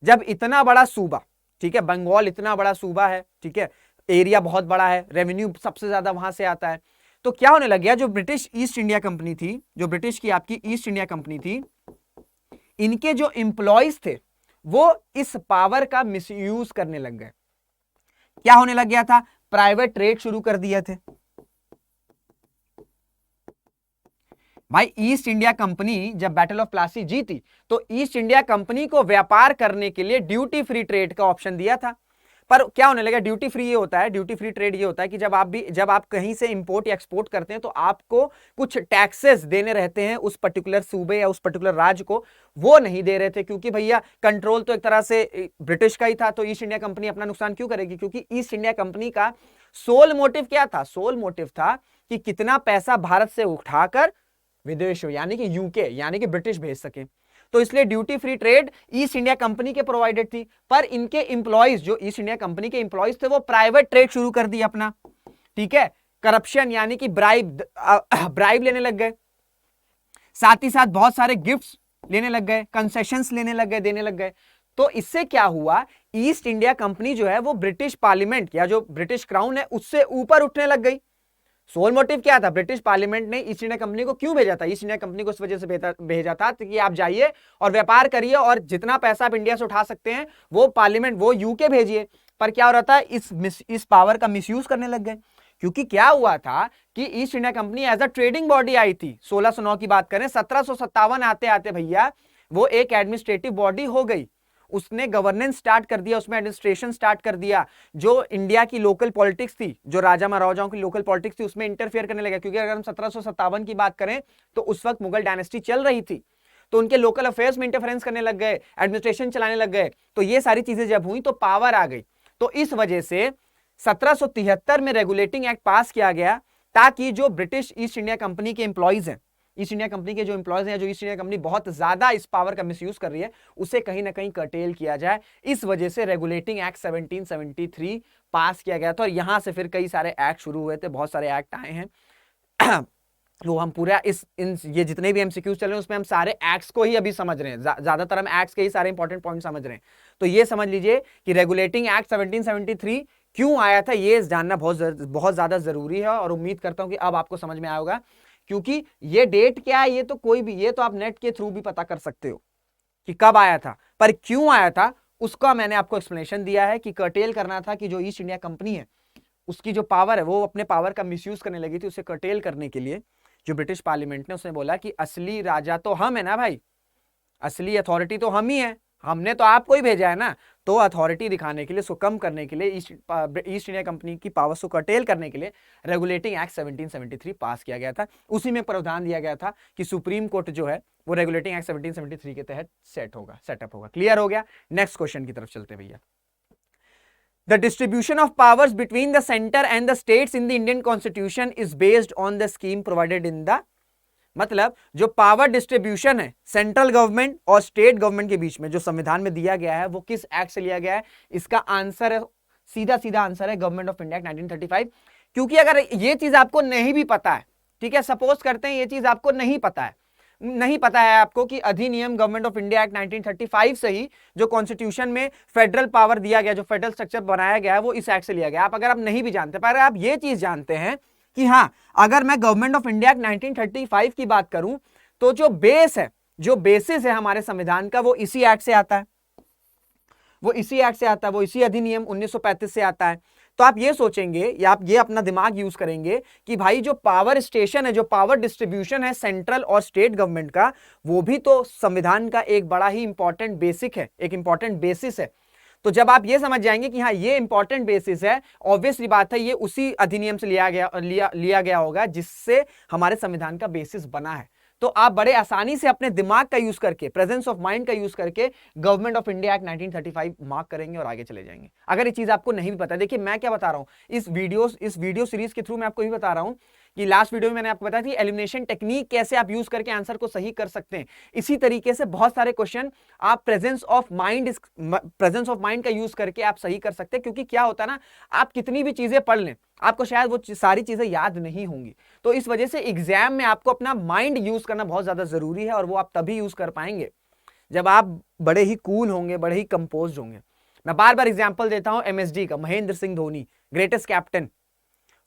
जब इतना बड़ा सूबा, ठीक है, बंगाल इतना बड़ा सूबा है, ठीक है, एरिया बहुत बड़ा है, रेवेन्यू सबसे ज्यादा वहां से आता है, तो क्या होने लग गया? जो ब्रिटिश ईस्ट इंडिया कंपनी थी, जो ब्रिटिश की आपकी ईस्ट इंडिया कंपनी थी, इनके जो एम्प्लॉयज थे वो इस पावर का मिसयूज करने लग गए। क्या होने लग गया था? प्राइवेट ट्रेड शुरू कर दिए थे भाई। ईस्ट इंडिया कंपनी जब बैटल ऑफ प्लासी जीती तो ईस्ट इंडिया कंपनी को व्यापार करने के लिए ड्यूटी फ्री ट्रेड का ऑप्शन दिया था। पर क्या होने लगा? ड्यूटी फ्री ये होता है, ड्यूटी फ्री ट्रेड ये होता है कि जब आप कहीं से इंपोर्ट या एक्सपोर्ट करते हैं तो आपको कुछ टैक्सेस देने रहते हैं उस पर्टिकुलर सूबे या उस पर्टिकुलर राज्य को। वो नहीं दे रहे थे क्योंकि भैया कंट्रोल तो एक तरह से ब्रिटिश का ही था, तो ईस्ट इंडिया कंपनी अपना नुकसान क्यों करेगी? क्योंकि ईस्ट इंडिया कंपनी का सोल मोटिव क्या था? सोल मोटिव था कि कितना पैसा भारत से उठाकर विदेशों यानी कि यूके यानी कि ब्रिटिश भेज सके। तो इसलिए duty free trade east India company के प्रोवाइडेड थी। पर इनके एम्प्लॉइज, जो ईस्ट इंडिया कंपनी के एम्प्लॉइज थे, वो प्राइवेट ट्रेड शुरू कर दी अपना, ठीक है, करप्शन यानी कि ब्राइब लेने लग गए, साथ ही साथ बहुत सारे गिफ्ट्स लेने लग गए, कंसेशंस लेने लग गए, देने लग गए। तो इससे क्या हुआ, ईस्ट इंडिया कंपनी जो है वो ब्रिटिश पार्लियामेंट या जो ब्रिटिश क्राउन है उससे ऊपर उठने लग गई। सोल मोटिव क्या था, ब्रिटिश पार्लियामेंट ने ईस्ट इंडिया कंपनी को क्यों भेजा था, ईस्ट इंडिया कंपनी को इस वजह से भेजा था कि आप जाइए और व्यापार करिए और जितना पैसा आप इंडिया से उठा सकते हैं वो पार्लियामेंट, वो यूके भेजिए। पर क्या हो रहा था, इस पावर का मिसयूज करने लग गए। क्योंकि क्या हुआ था कि East India Company as a trading body आई थी, 1609 की बात करें, 1757 आते आते भैया वो एक एडमिनिस्ट्रेटिव बॉडी हो गई। उसने गवर्नेंस स्टार्ट कर दिया, उसमें एडमिनिस्ट्रेशन स्टार्ट कर दिया। जो इंडिया की लोकल पॉलिटिक्स थी, जो राजा महाराजाओं की लोकल पॉलिटिक्स थी, उसमें इंटरफेयर करने लगा। क्योंकि अगर हम 1757 की बात करें तो उस वक्त मुगल डायनेस्टी चल रही थी, तो उनके लोकल अफेयर्स में इंटरफेरेंस करने लग गए, एडमिनिस्ट्रेशन चलाने लग गए। तो ये सारी चीजें जब हुई तो पावर आ गई। तो इस वजह से 1773 में रेगुलेटिंग एक्ट पास किया गया, ताकि जो ब्रिटिश ईस्ट इंडिया कंपनी के एम्प्लॉइज हैं, ईस्ट इंडिया कंपनी के जो एम्प्लॉयज हैं, जो ईस्ट इंडिया कंपनी बहुत ज्यादा इस पावर का मिसयूज कर रही है, उसे कहीं ना कहीं कर्टेल किया जाए। इस वजह से रेगुलेटिंग एक्ट 1773 पास किया गया था। और यहां से फिर कई सारे एक्ट शुरू हुए थे, बहुत सारे एक्ट आए हैं। तो हम पूरा ये जितने भी एमसीक्यूज चल रहे हैं उसमें हम सारे एक्ट्स को ही अभी समझ रहे हैं, ज्यादातर हम एक्ट्स के ही सारे इंपॉर्टेंट पॉइंट समझ रहे हैं। तो ये समझ लीजिए कि रेगुलेटिंग एक्ट 1773 क्यों आया था, ये जानना बहुत ज्यादा जरूरी है। और उम्मीद करता हूं कि अब आपको समझ में आया होगा। क्योंकि ये डेट क्या है, ये तो कोई भी, ये तो आप नेट के थ्रू भी पता कर सकते हो कि कब आया था, पर क्यों आया था उसका मैंने आपको एक्सप्लेनेशन दिया है कि कर्टेल करना था कि जो ईस्ट इंडिया कंपनी है उसकी जो पावर है वो अपने पावर का मिसयूज करने लगी थी। उसे कर्टेल करने के लिए जो ब्रिटिश पार्लियामेंट ने, उसने बोला कि असली राजा तो हम है ना भाई, असली अथॉरिटी तो हम ही है, हमने तो आपको ही भेजा है ना। तो अथॉरिटी दिखाने के लिए, उसको कम करने के लिए, ईस्ट इंडिया कंपनी की पावर्स को कर्टेल करने के लिए रेगुलेटिंग एक्ट 1773 पास किया गया था। उसी में प्रावधान दिया गया था कि सुप्रीम कोर्ट जो है वो रेगुलेटिंग एक्ट 1773 के तहत सेटअप होगा। क्लियर हो गया। नेक्स्ट क्वेश्चन की तरफ चलते भैया। The distribution of powers between the center and the states in the Indian Constitution is based on the scheme provided in the, मतलब जो पावर डिस्ट्रीब्यूशन है सेंट्रल गवर्नमेंट और स्टेट गवर्नमेंट के बीच में जो संविधान में दिया गया है वो किस एक्ट से लिया गया है। इसका आंसर है, सीधा सीधा आंसर है, गवर्नमेंट ऑफ इंडिया एक्ट 1935। क्योंकि अगर ये चीज आपको नहीं भी पता है, ठीक है, सपोज करते हैं ये चीज आपको नहीं पता है आपको कि अधिनियम गवर्नमेंट ऑफ इंडिया एक्ट 1935 से ही जो कॉन्स्टिट्यूशन में फेडरल पावर दिया गया, जो फेडरल स्ट्रक्चर बनाया गया है वो इस एक्ट से लिया गया। अगर आप नहीं भी जानते, पर आप ये चीज जानते हैं कि हाँ, अगर मैं गवर्नमेंट ऑफ इंडिया एक्ट 1935 की बात करूं तो जो बेस है, जो बेसिस है हमारे संविधान का, वो इसी एक्ट से आता है, वो इसी अधिनियम 1935 से आता है। तो आप ये सोचेंगे या आप ये अपना दिमाग यूज करेंगे कि भाई जो पावर स्टेशन है, जो पावर डिस्ट्रीब्यूशन है सेंट्रल और स्टेट गवर्नमेंट का, वो भी तो संविधान का एक बड़ा ही इंपॉर्टेंट बेसिक है, एक इंपॉर्टेंट बेसिस है। तो जब आप ये समझ जाएंगे कि हाँ ये इंपॉर्टेंट बेसिस है, ऑब्वियसली बात है ये उसी अधिनियम से लिया गया होगा जिससे हमारे संविधान का बेसिस बना है। तो आप बड़े आसानी से अपने दिमाग का यूज करके, प्रेजेंस ऑफ माइंड का यूज करके government of India act 1935 mark करेंगे और आगे चले जाएंगे। अगर ये चीज आपको नहीं भी पता, देखिए मैं क्या बता रहा हूं इस वीडियो सीरीज के थ्रू, मैं आपको ही बता रहा हूं कि लास्ट वीडियो में मैंने आपको बताया थी एलिमिनेशन टेक्निक कैसे आप यूज करके आंसर को सही कर सकते हैं। इसी तरीके से बहुत सारे क्वेश्चन आप प्रेजेंस ऑफ माइंड का यूज करके आप सही कर सकते हैं। क्योंकि क्या होता है ना, आप कितनी भी चीजें पढ़ लें, आपको शायद वो सारी चीजें याद नहीं होंगी। तो इस वजह से एग्जाम में आपको अपना माइंड यूज करना बहुत ज्यादा जरूरी है, और वो आप तभी यूज कर पाएंगे जब आप बड़े ही कूल होंगे, बड़े ही कंपोज्ड होंगे। मैं बार बार एग्जांपल देता हूं एमएसडी का, महेंद्र सिंह धोनी, ग्रेटेस्ट कैप्टन।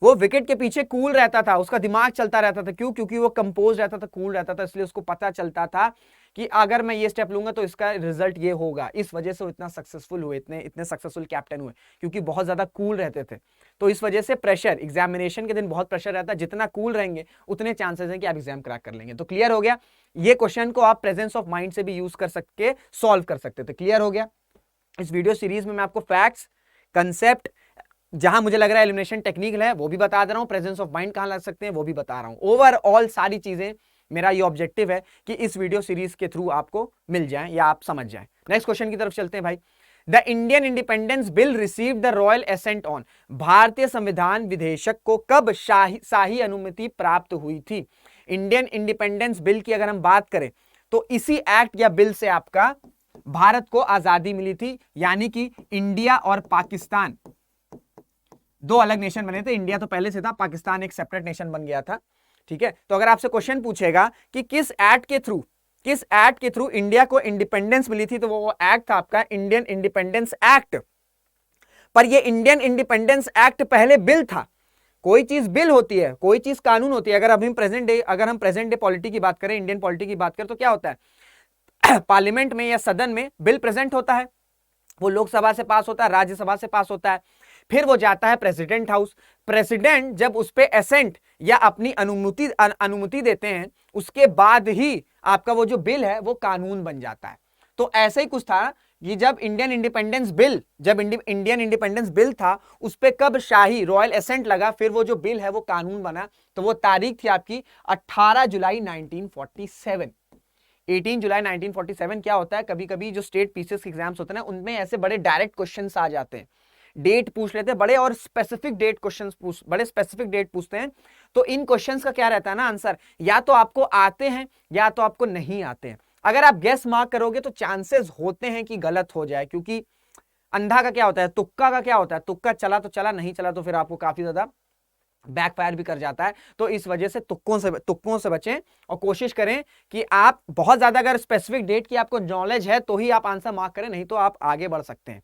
वो विकेट के पीछे कूल रहता था, उसका दिमाग चलता रहता था। क्यों? क्योंकि वो कंपोज रहता था, कूल रहता था, इसलिए उसको पता चलता था कि अगर मैं ये स्टेप लूंगा तो इसका रिजल्ट ये होगा। इस वजह से वो इतना सक्सेसफुल हुए, इतने सक्सेसफुल कैप्टन हुए, क्योंकि बहुत ज्यादा कूल रहते थे। तो इस वजह से प्रेशर, एग्जामिनेशन के दिन बहुत प्रेशर रहता है, जितना कूल रहेंगे उतने चांसेस हैं कि आप एग्जाम क्रैक कर लेंगे। तो क्लियर हो गया, ये क्वेश्चन को आप प्रेजेंस ऑफ माइंड से भी यूज कर सकते, सॉल्व कर सकते थे। क्लियर हो गया। इस वीडियो सीरीज में मैं आपको फैक्ट्स, कंसेप्ट, जहां मुझे लग रहा है एलिमिनेशन टेक्निक है वो भी बता दे रहा हूं, प्रेजेंस ऑफ माइंड कहां लग सकते हैं वो भी बता रहा हूं। ओवरऑल सारी चीजें मेरा ये ऑब्जेक्टिव है कि इस वीडियो सीरीज के थ्रू आपको मिल जाए या आप समझ जाएं। नेक्स्ट क्वेश्चन की तरफ चलते हैं भाई। The Indian independence bill received the royal assent on, भारतीय संविधान विधेयक को कब शाही अनुमति प्राप्त हुई थी? इंडियन इंडिपेंडेंस बिल की अगर हम बात करें तो इसी एक्ट या बिल से आपका भारत को आजादी मिली थी। यानी कि इंडिया और पाकिस्तान दो अलग नेशन बने थे। इंडिया तो पहले से था, पाकिस्तान एक सेपरेट नेशन बन गया था। ठीक है, तो अगर आपसे क्वेश्चन पूछेगा कि किस एक्ट के थ्रू किस एक्ट के थ्रू इंडिया को इंडिपेंडेंस मिली थी? तो वो एक्ट था आपका इंडियन इंडिपेंडेंस एक्ट। पर ये इंडियन इंडिपेंडेंस एक्ट पहले बिल था। कोई चीज बिल होती है, कोई चीज कानून होती है। अगर हम प्रेजेंट डे पॉलिटी की बात करें, इंडियन पॉलिटी की बात करें, तो क्या होता है पार्लियामेंट में या सदन में बिल प्रेजेंट होता है, वो लोकसभा से पास होता है, राज्यसभा से पास होता है, फिर वो जाता है प्रेसिडेंट हाउस। प्रेसिडेंट जब उस पे एसेंट या अपनी अनुमति देते हैं, उसके बाद ही आपका वो जो बिल है वो कानून बन जाता है। तो ऐसे ही कुछ था कि जब इंडियन इंडिपेंडेंस बिल था, उस पे कब शाही रॉयल एसेंट लगा, फिर वो जो बिल है वो कानून बना। तो वो तारीख थी आपकी 18 जुलाई 1947। 18 जुलाई 1947 क्या होता है, कभी कभी जो स्टेट पीसीएस एग्जाम्स होते हैं उनमें ऐसे बड़े डायरेक्ट क्वेश्चंस आ जाते हैं, डेट पूछ लेते हैं बड़े, और स्पेसिफिक डेट पूछते हैं। तो इन क्वेश्चंस का क्या रहता है ना आंसर, या तो आपको आते हैं या तो आपको नहीं आते हैं। अगर आप गेस मार्क करोगे तो चांसेस होते हैं कि गलत हो जाए, क्योंकि अंधा का क्या होता है, तुक्का का क्या होता है, तुक्का चला तो चला, नहीं चला तो फिर आपको काफी ज्यादा बैकफायर भी कर जाता है। तो इस वजह से तुक्कों से बचें और कोशिश करें कि आप बहुत ज्यादा अगर स्पेसिफिक डेट की आपको नॉलेज है तो ही आप आंसर मार्क करें, नहीं तो आप आगे बढ़ सकते हैं।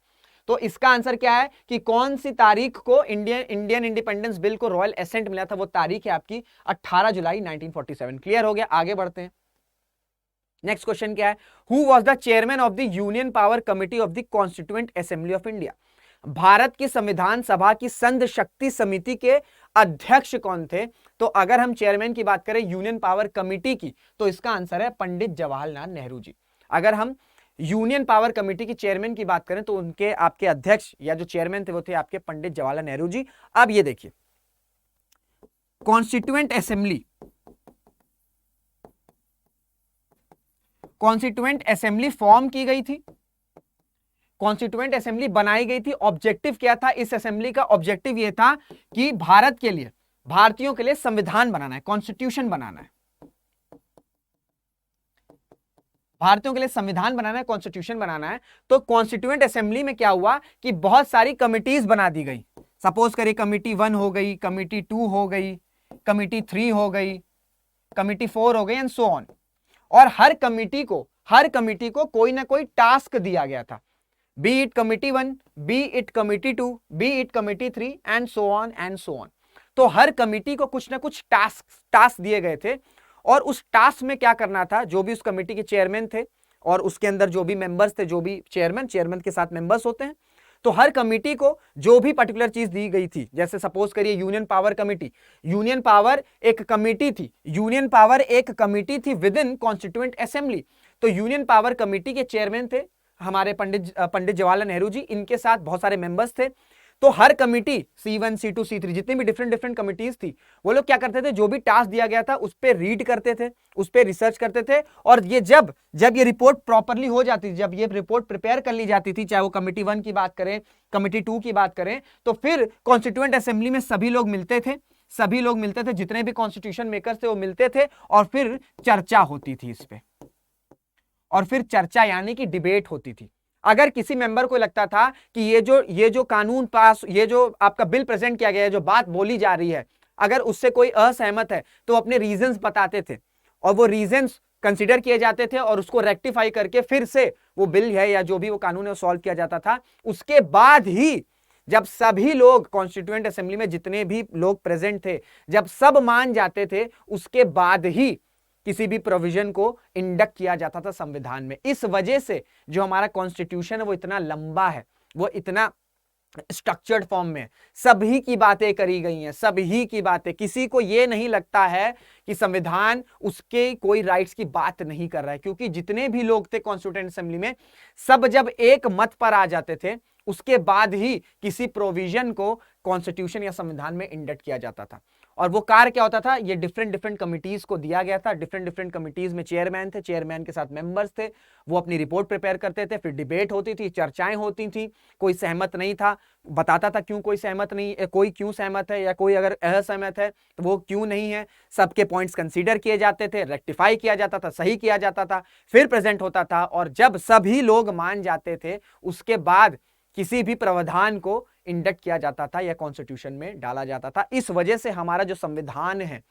तो इसका आंसर क्या है कि कौन सी तारीख को इंडियन इंडिपेंडेंस बिल को रॉयल एसेंट मिला था, वो तारीख है आपकी 18 जुलाई 1947। क्लियर हो गया, आगे बढ़ते हैं। नेक्स्ट क्वेश्चन क्या है, who was the chairman of the union power committee of the constituent assembly of India? Bharat की संविधान सभा की संघ शक्ति समिति के अध्यक्ष कौन थे? तो अगर हम चेयरमैन की बात करें यूनियन पावर कमिटी की, तो इसका आंसर है पंडित जवाहरलाल नेहरू जी। अगर हम यूनियन पावर कमेटी की चेयरमैन की बात करें तो उनके आपके अध्यक्ष या जो चेयरमैन थे वो थे आपके पंडित जवाहरलाल नेहरू जी। अब ये देखिए, कॉन्स्टिट्यूएंट असेंबली फॉर्म की गई थी, कॉन्स्टिट्यूएंट असेंबली बनाई गई थी। ऑब्जेक्टिव क्या था इस असेंबली का? ऑब्जेक्टिव यह था कि भारत के लिए, भारतीयों के लिए संविधान बनाना है, कॉन्स्टिट्यूशन बनाना है, भारतीयों के लिए संविधान बनाना है, कॉन्स्टिट्यूशन बनाना है। तो कॉन्स्टिट्यूएंट असेंबली में क्या हुआ कि बहुत सारी कमिटीज बना दी गई। सपोज करिए कमिटी 1 हो गई, कमिटी 2 हो गई, कमिटी 3 हो गई, कमिटी 4 हो गई, एंड सो ऑन। और हर कमिटी को कोई ना कोई टास्क दिया गया था, B it committee 1, B it committee 2, B it committee 3, and so on and so on. तो हर कमिटी को कुछ ना कुछ टास्क दिए गए थे, और उस टास्क में क्या करना था, जो भी उस कमेटी के चेयरमैन थे और उसके अंदर जो भी मेंबर्स थे, जो भी चेयरमैन के साथ मेंबर्स होते हैं, तो हर कमेटी को जो भी पर्टिकुलर चीज दी गई थी, जैसे सपोज करिए union power committee, union power एक कमेटी थी विद इन कॉन्स्टिट्यूएंट असेंबली। तो यूनियन पावर कमेटी के चेयरमैन थे हमारे पंडित जवाहरलाल नेहरू जी, इनके साथ बहुत सारे मेंबर्स थे। तो हर कमिटी C1, C2, C3 जितनी भी डिफरेंट कमिटीज थी, वो लोग क्या करते थे, जो भी टास्क दिया गया था उस पर रीड करते थे, उस पर रिसर्च करते थे, और ये जब ये रिपोर्ट प्रॉपरली हो जाती थी, जब ये रिपोर्ट प्रिपेयर कर ली जाती थी, चाहे वो कमिटी 1 की बात करें, कमिटी 2 की बात करें, तो फिर कॉन्स्टिट्यूएंट असेंबली में सभी लोग मिलते थे, जितने भी कॉन्स्टिट्यूशन मेकर्स थे वो मिलते थे, और फिर चर्चा होती थी इस पे, और फिर चर्चा यानी कि डिबेट होती थी। अगर किसी मेंबर को लगता था कि ये जो कानून पास, ये जो आपका बिल प्रेजेंट किया गया है, जो बात बोली जा रही है, अगर उससे कोई असहमत है तो अपने रीजंस बताते थे, और वो रीजंस कंसीडर किए जाते थे, और उसको रेक्टिफाई करके फिर से वो बिल है या जो भी वो कानून है वो सॉल्व किया जाता था। उसके बाद ही जब सभी लोग कॉन्स्टिट्यूएंट असेंबली में जितने भी लोग प्रेजेंट थे, जब सब मान जाते थे, उसके बाद ही किसी भी प्रोविजन को इंडक्ट किया जाता था संविधान में। इस वजह से जो हमारा कॉन्स्टिट्यूशन है वो इतना लंबा है, वो इतना स्ट्रक्चर्ड फॉर्म में, सभी की बातें करी गई हैं, सभी की बातें। किसी को यह नहीं लगता है कि संविधान उसके कोई राइट्स की बात नहीं कर रहा है, क्योंकि जितने भी लोग थे कॉन्स्टिट्यूएंट असेंबली में, सब जब एक मत पर आ जाते थे, उसके बाद ही किसी प्रोविजन को कॉन्स्टिट्यूशन या संविधान में इंडक्ट किया जाता था। और वो कार्य क्या होता था, ये डिफरेंट कमिटीज को दिया गया था, डिफरेंट कमिटीज में चेयरमैन थे, चेयरमैन के साथ मेंबर्स थे, वो अपनी रिपोर्ट प्रिपेयर करते थे, फिर डिबेट होती थी, चर्चाएं होती थी, कोई सहमत नहीं था बताता था क्यों कोई सहमत नहीं, कोई क्यों सहमत है, या कोई अगर असहमत है तो वो क्यों नहीं है, सबके पॉइंट्स कंसीडर किए जाते थे, रेक्टिफाई किया जाता था, सही किया जाता था, फिर प्रेजेंट होता था, और जब सभी लोग मान जाते थे उसके बाद किसी भी प्रावधान को इंडक्ट किया जाता था या कॉन्स्टिट्यूशन में डाला जाता था। इस वजह से हमारा जो संविधान है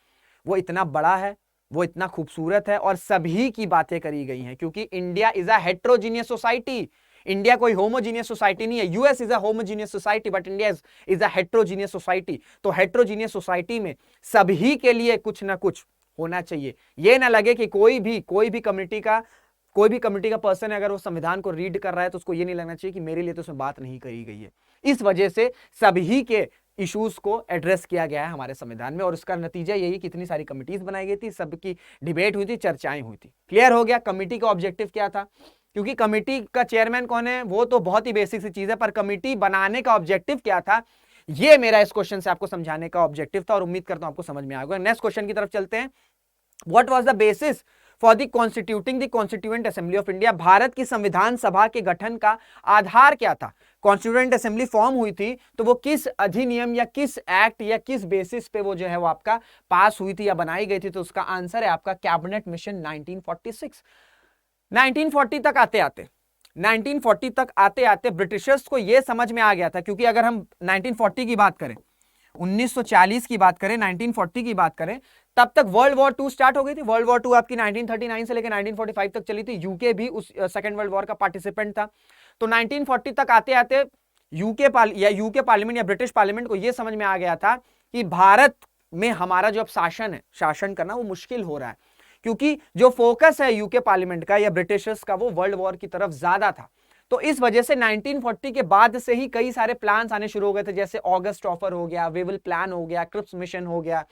वो इतना बड़ा है, वो इतना खूबसूरत है और सभी की बातें करी गई हैं, क्योंकि India is a heterogeneous society. India कोई होमोजीनियस सोसाइटी नहीं है। US is a homogeneous society but India is a heterogeneous society. तो हेट्रोजीनियस सोसाइटी में सभी के लिए कुछ ना कुछ होना चाहिए। ये ना लगे कि कोई भी कम्युनिटी का पर्सन है, अगर वो संविधान को रीड कर रहा है तो उसको ये नहीं लगना चाहिए कि मेरे लिए तो उसमें बात नहीं करी गई है। इस वजह से सभी के इश्यूज को एड्रेस किया गया है हमारे संविधान में, और उसका नतीजा यही कि इतनी सारी कमिटीज बनाई गई थी, सबकी डिबेट हुई थी, चर्चाएं हुई थी। क्लियर हो गया कमेटी का ऑब्जेक्टिव क्या था? क्योंकि कमेटी का चेयरमैन कौन है वो तो बहुत ही बेसिक सी चीज है, पर कमेटी बनाने का ऑब्जेक्टिव क्या था, ये मेरा इस क्वेश्चन से आपको समझाने का ऑब्जेक्टिव था, और उम्मीद करता हूं आपको समझ में आएगा। नेक्स्ट क्वेश्चन की तरफ चलते हैं। What was the basis for the constituting the constituent assembly of India? Bharat की संविधान सभा के गठन का आधार क्या था? कॉन्स्टिट्यूएंट असेंबली फॉर्म हुई थी तो वो किस अधिनियम या किस एक्ट या किस बेसिस पे वो जो है वो आपका पास हुई थी या बनाई गई थी? तो उसका आंसर है आपका कैबिनेट मिशन 1946। 1940 तक आते आते ब्रिटिशर्स को यह समझ में आ गया था, क्योंकि अगर हम 1940 की बात करें, 1940 की बात करें, 1940 की बात करें, तब तक वर्ल्ड वॉर 2 स्टार्ट हो गई थी। वर्ल्ड वॉर 2 आपकी 1939 से लेकर 1945 तक चली थी। यूके भी उस सेकेंड वर्ल्ड वॉर का पार्टिसिपेंट था। तो 1940 तक आते आते यूके पार्लियामेंट या ब्रिटिश पार्लियामेंट को यह समझ में आ गया था कि भारत में हमारा जो अब शासन करना वो मुश्किल हो रहा है, क्योंकि जो फोकस है यूके पार्लियामेंट का या ब्रिटिशर्स का वो वर्ल्ड वॉर की तरफ ज्यादा था। तो इस वजह से 1940 के बाद से ही कई सारे प्लान्स आने शुरू हो गए थे, जैसे ऑगस्ट ऑफर हो गया, वेविल प्लान हो गया, क्रिप्स मिशन हो गया,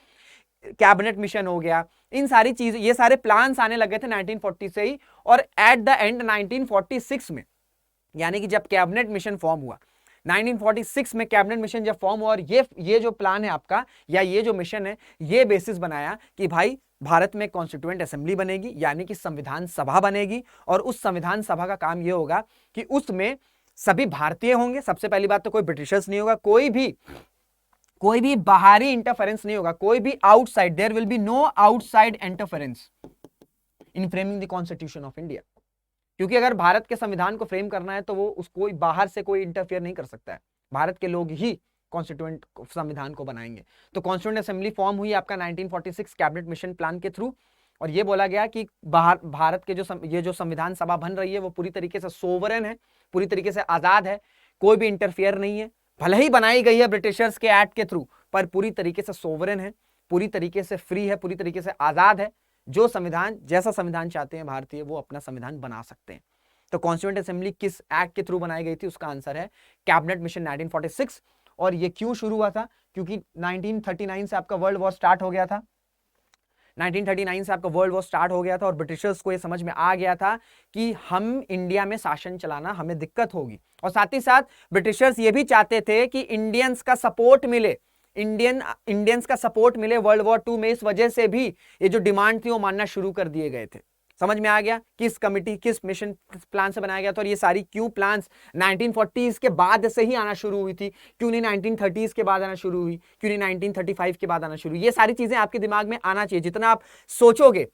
कैबिनेट मिशन हो गया। इन सारी चीज, ये सारे प्लान्स आने लगे थे 1940 से ही। और एट द एंड 1946 में, यानी कि जब कैबिनेट मिशन फॉर्म हुआ, 1946 में कैबिनेट मिशन जब फॉर्म हुआ, और ये जो प्लान है आपका या ये जो मिशन है, ये बेसिस बनाया कि भाई भारत में कॉन्स्टिट्यूएंट असेंबली बनेगी, यानी कि संविधान सभा बनेगी, और उस संविधान सभा का काम यह होगा कि उसमें सभी भारतीय होंगे। सबसे पहली बात तो कोई ब्रिटिशर्स नहीं होगा, कोई भी बाहरी इंटरफेरेंस नहीं होगा, कोई भी outside, there will be no outside interference in framing the constitution of India. क्योंकि अगर भारत के संविधान को फ्रेम करना है तो वो कोई बाहर से कोई इंटरफेयर नहीं कर सकता है, भारत के लोग ही कॉन्स्टिट्यूएंट संविधान को बनाएंगे। तो कॉन्स्टिट्यूएंट असेंबली फॉर्म हुई आपका 1946 कैबिनेट मिशन प्लान के थ्रू, और ये बोला गया कि भारत के ये जो संविधान सभा बन रही है वो पूरी तरीके से सोवरेन है, पूरी तरीके से आजाद है, कोई भी इंटरफेयर नहीं है। भले ही बनाई गई है ब्रिटिशर्स के एक्ट के थ्रू, पर पूरी तरीके से सोवरेन है, पूरी तरीके से फ्री है, पूरी तरीके से आजाद है। जो संविधान, जैसा संविधान चाहते हैं भारतीय, वो अपना संविधान बना सकते हैं। तो कॉन्स्टिट्यूएंट असेंबली किस एक्ट के थ्रू बनाई गई थी? उसका आंसर है कैबिनेट मिशन 1946। और ये क्यों शुरू हुआ था? क्योंकि 1939 से आपका वर्ल्ड वॉर स्टार्ट हो गया था। 1939 से आपका वर्ल्ड वॉर स्टार्ट हो गया था, और ब्रिटिशर्स को यह समझ में आ गया था कि हम इंडिया में शासन चलाना हमें दिक्कत होगी, और साथ ही साथ ब्रिटिशर्स ये भी चाहते थे कि इंडियंस का सपोर्ट मिले, इंडियंस का सपोर्ट मिले वर्ल्ड वॉर 2 में। इस वजह से भी ये जो डिमांड थी वो मानना शुरू कर दिए गए थे। समझ में आ गया किस कमिटी, किस मिशन प्लान से बनाया गया था, और ये सारी क्यों प्लान्स 1940s के बाद से ही आना शुरू हुई थी, क्यों नहीं 1930s के बाद आना शुरू हुई, क्यों नहीं 1935 के बाद आना शुरू हुई? ये सारी चीजें आपके दिमाग में आना चाहिए। जितना आप सोचोगे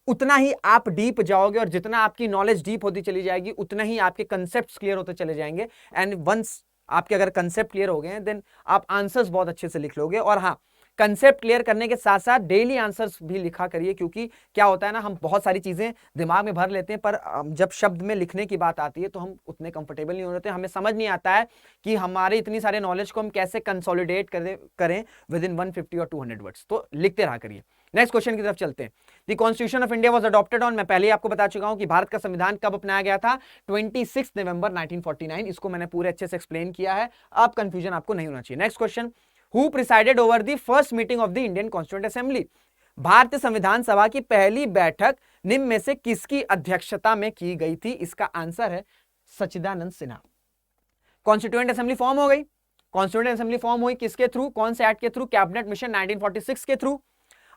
उतना ही आप डीप जाओगे, और जितना आपकी नॉलेज डीप होती चली जाएगी उतना ही आपके कंसेप्ट क्लियर होते चले जाएंगे। एंड वंस आपके अगर कंसेप्ट क्लियर हो गए हैं, देन आप आंसर्स बहुत अच्छे से लिख लोगे। और हाँ, कंसेप्ट क्लियर करने के साथ साथ डेली आंसर्स भी लिखा करिए, क्योंकि क्या होता है ना, हम बहुत सारी चीजें दिमाग में भर लेते हैं, पर जब शब्द में लिखने की बात आती है तो हम उतने कंफर्टेबल नहीं होते, हमें समझ नहीं आता है कि हमारे इतनी सारे नॉलेज को हम कैसे कंसोलिडेट करें विद इन 150 और 200 वर्ड्स। तो लिखते रहा करिए। नेक्स्ट क्वेश्चन की तरफ चलते हैं। The constitution of India was adopted on, मैं पहले ही आपको बता चुका हूं कि भारत का संविधान कब अपनाया गया था, 26 नवंबर 1949। इसको मैंने पूरे अच्छे से एक्सप्लेन किया है, अब कंफ्यूजन आपको नहीं होना चाहिए। Next question, who presided over the first meeting of the Indian constituent assembly? भारतीय संविधान सभा की पहली बैठक निम्न में से किसकी अध्यक्षता में की गई थी? इसका आंसर है सच्चिदानंद सिन्हा। कॉन्स्टिट्यूएंट असेंबली फॉर्म हो गई, कॉन्स्टिट्यूएंट असेंबली फॉर्म हुई किसके थ्रू, कौन से एक्ट के थ्रू? कैबिनेट मिशन 1946 के थ्रू।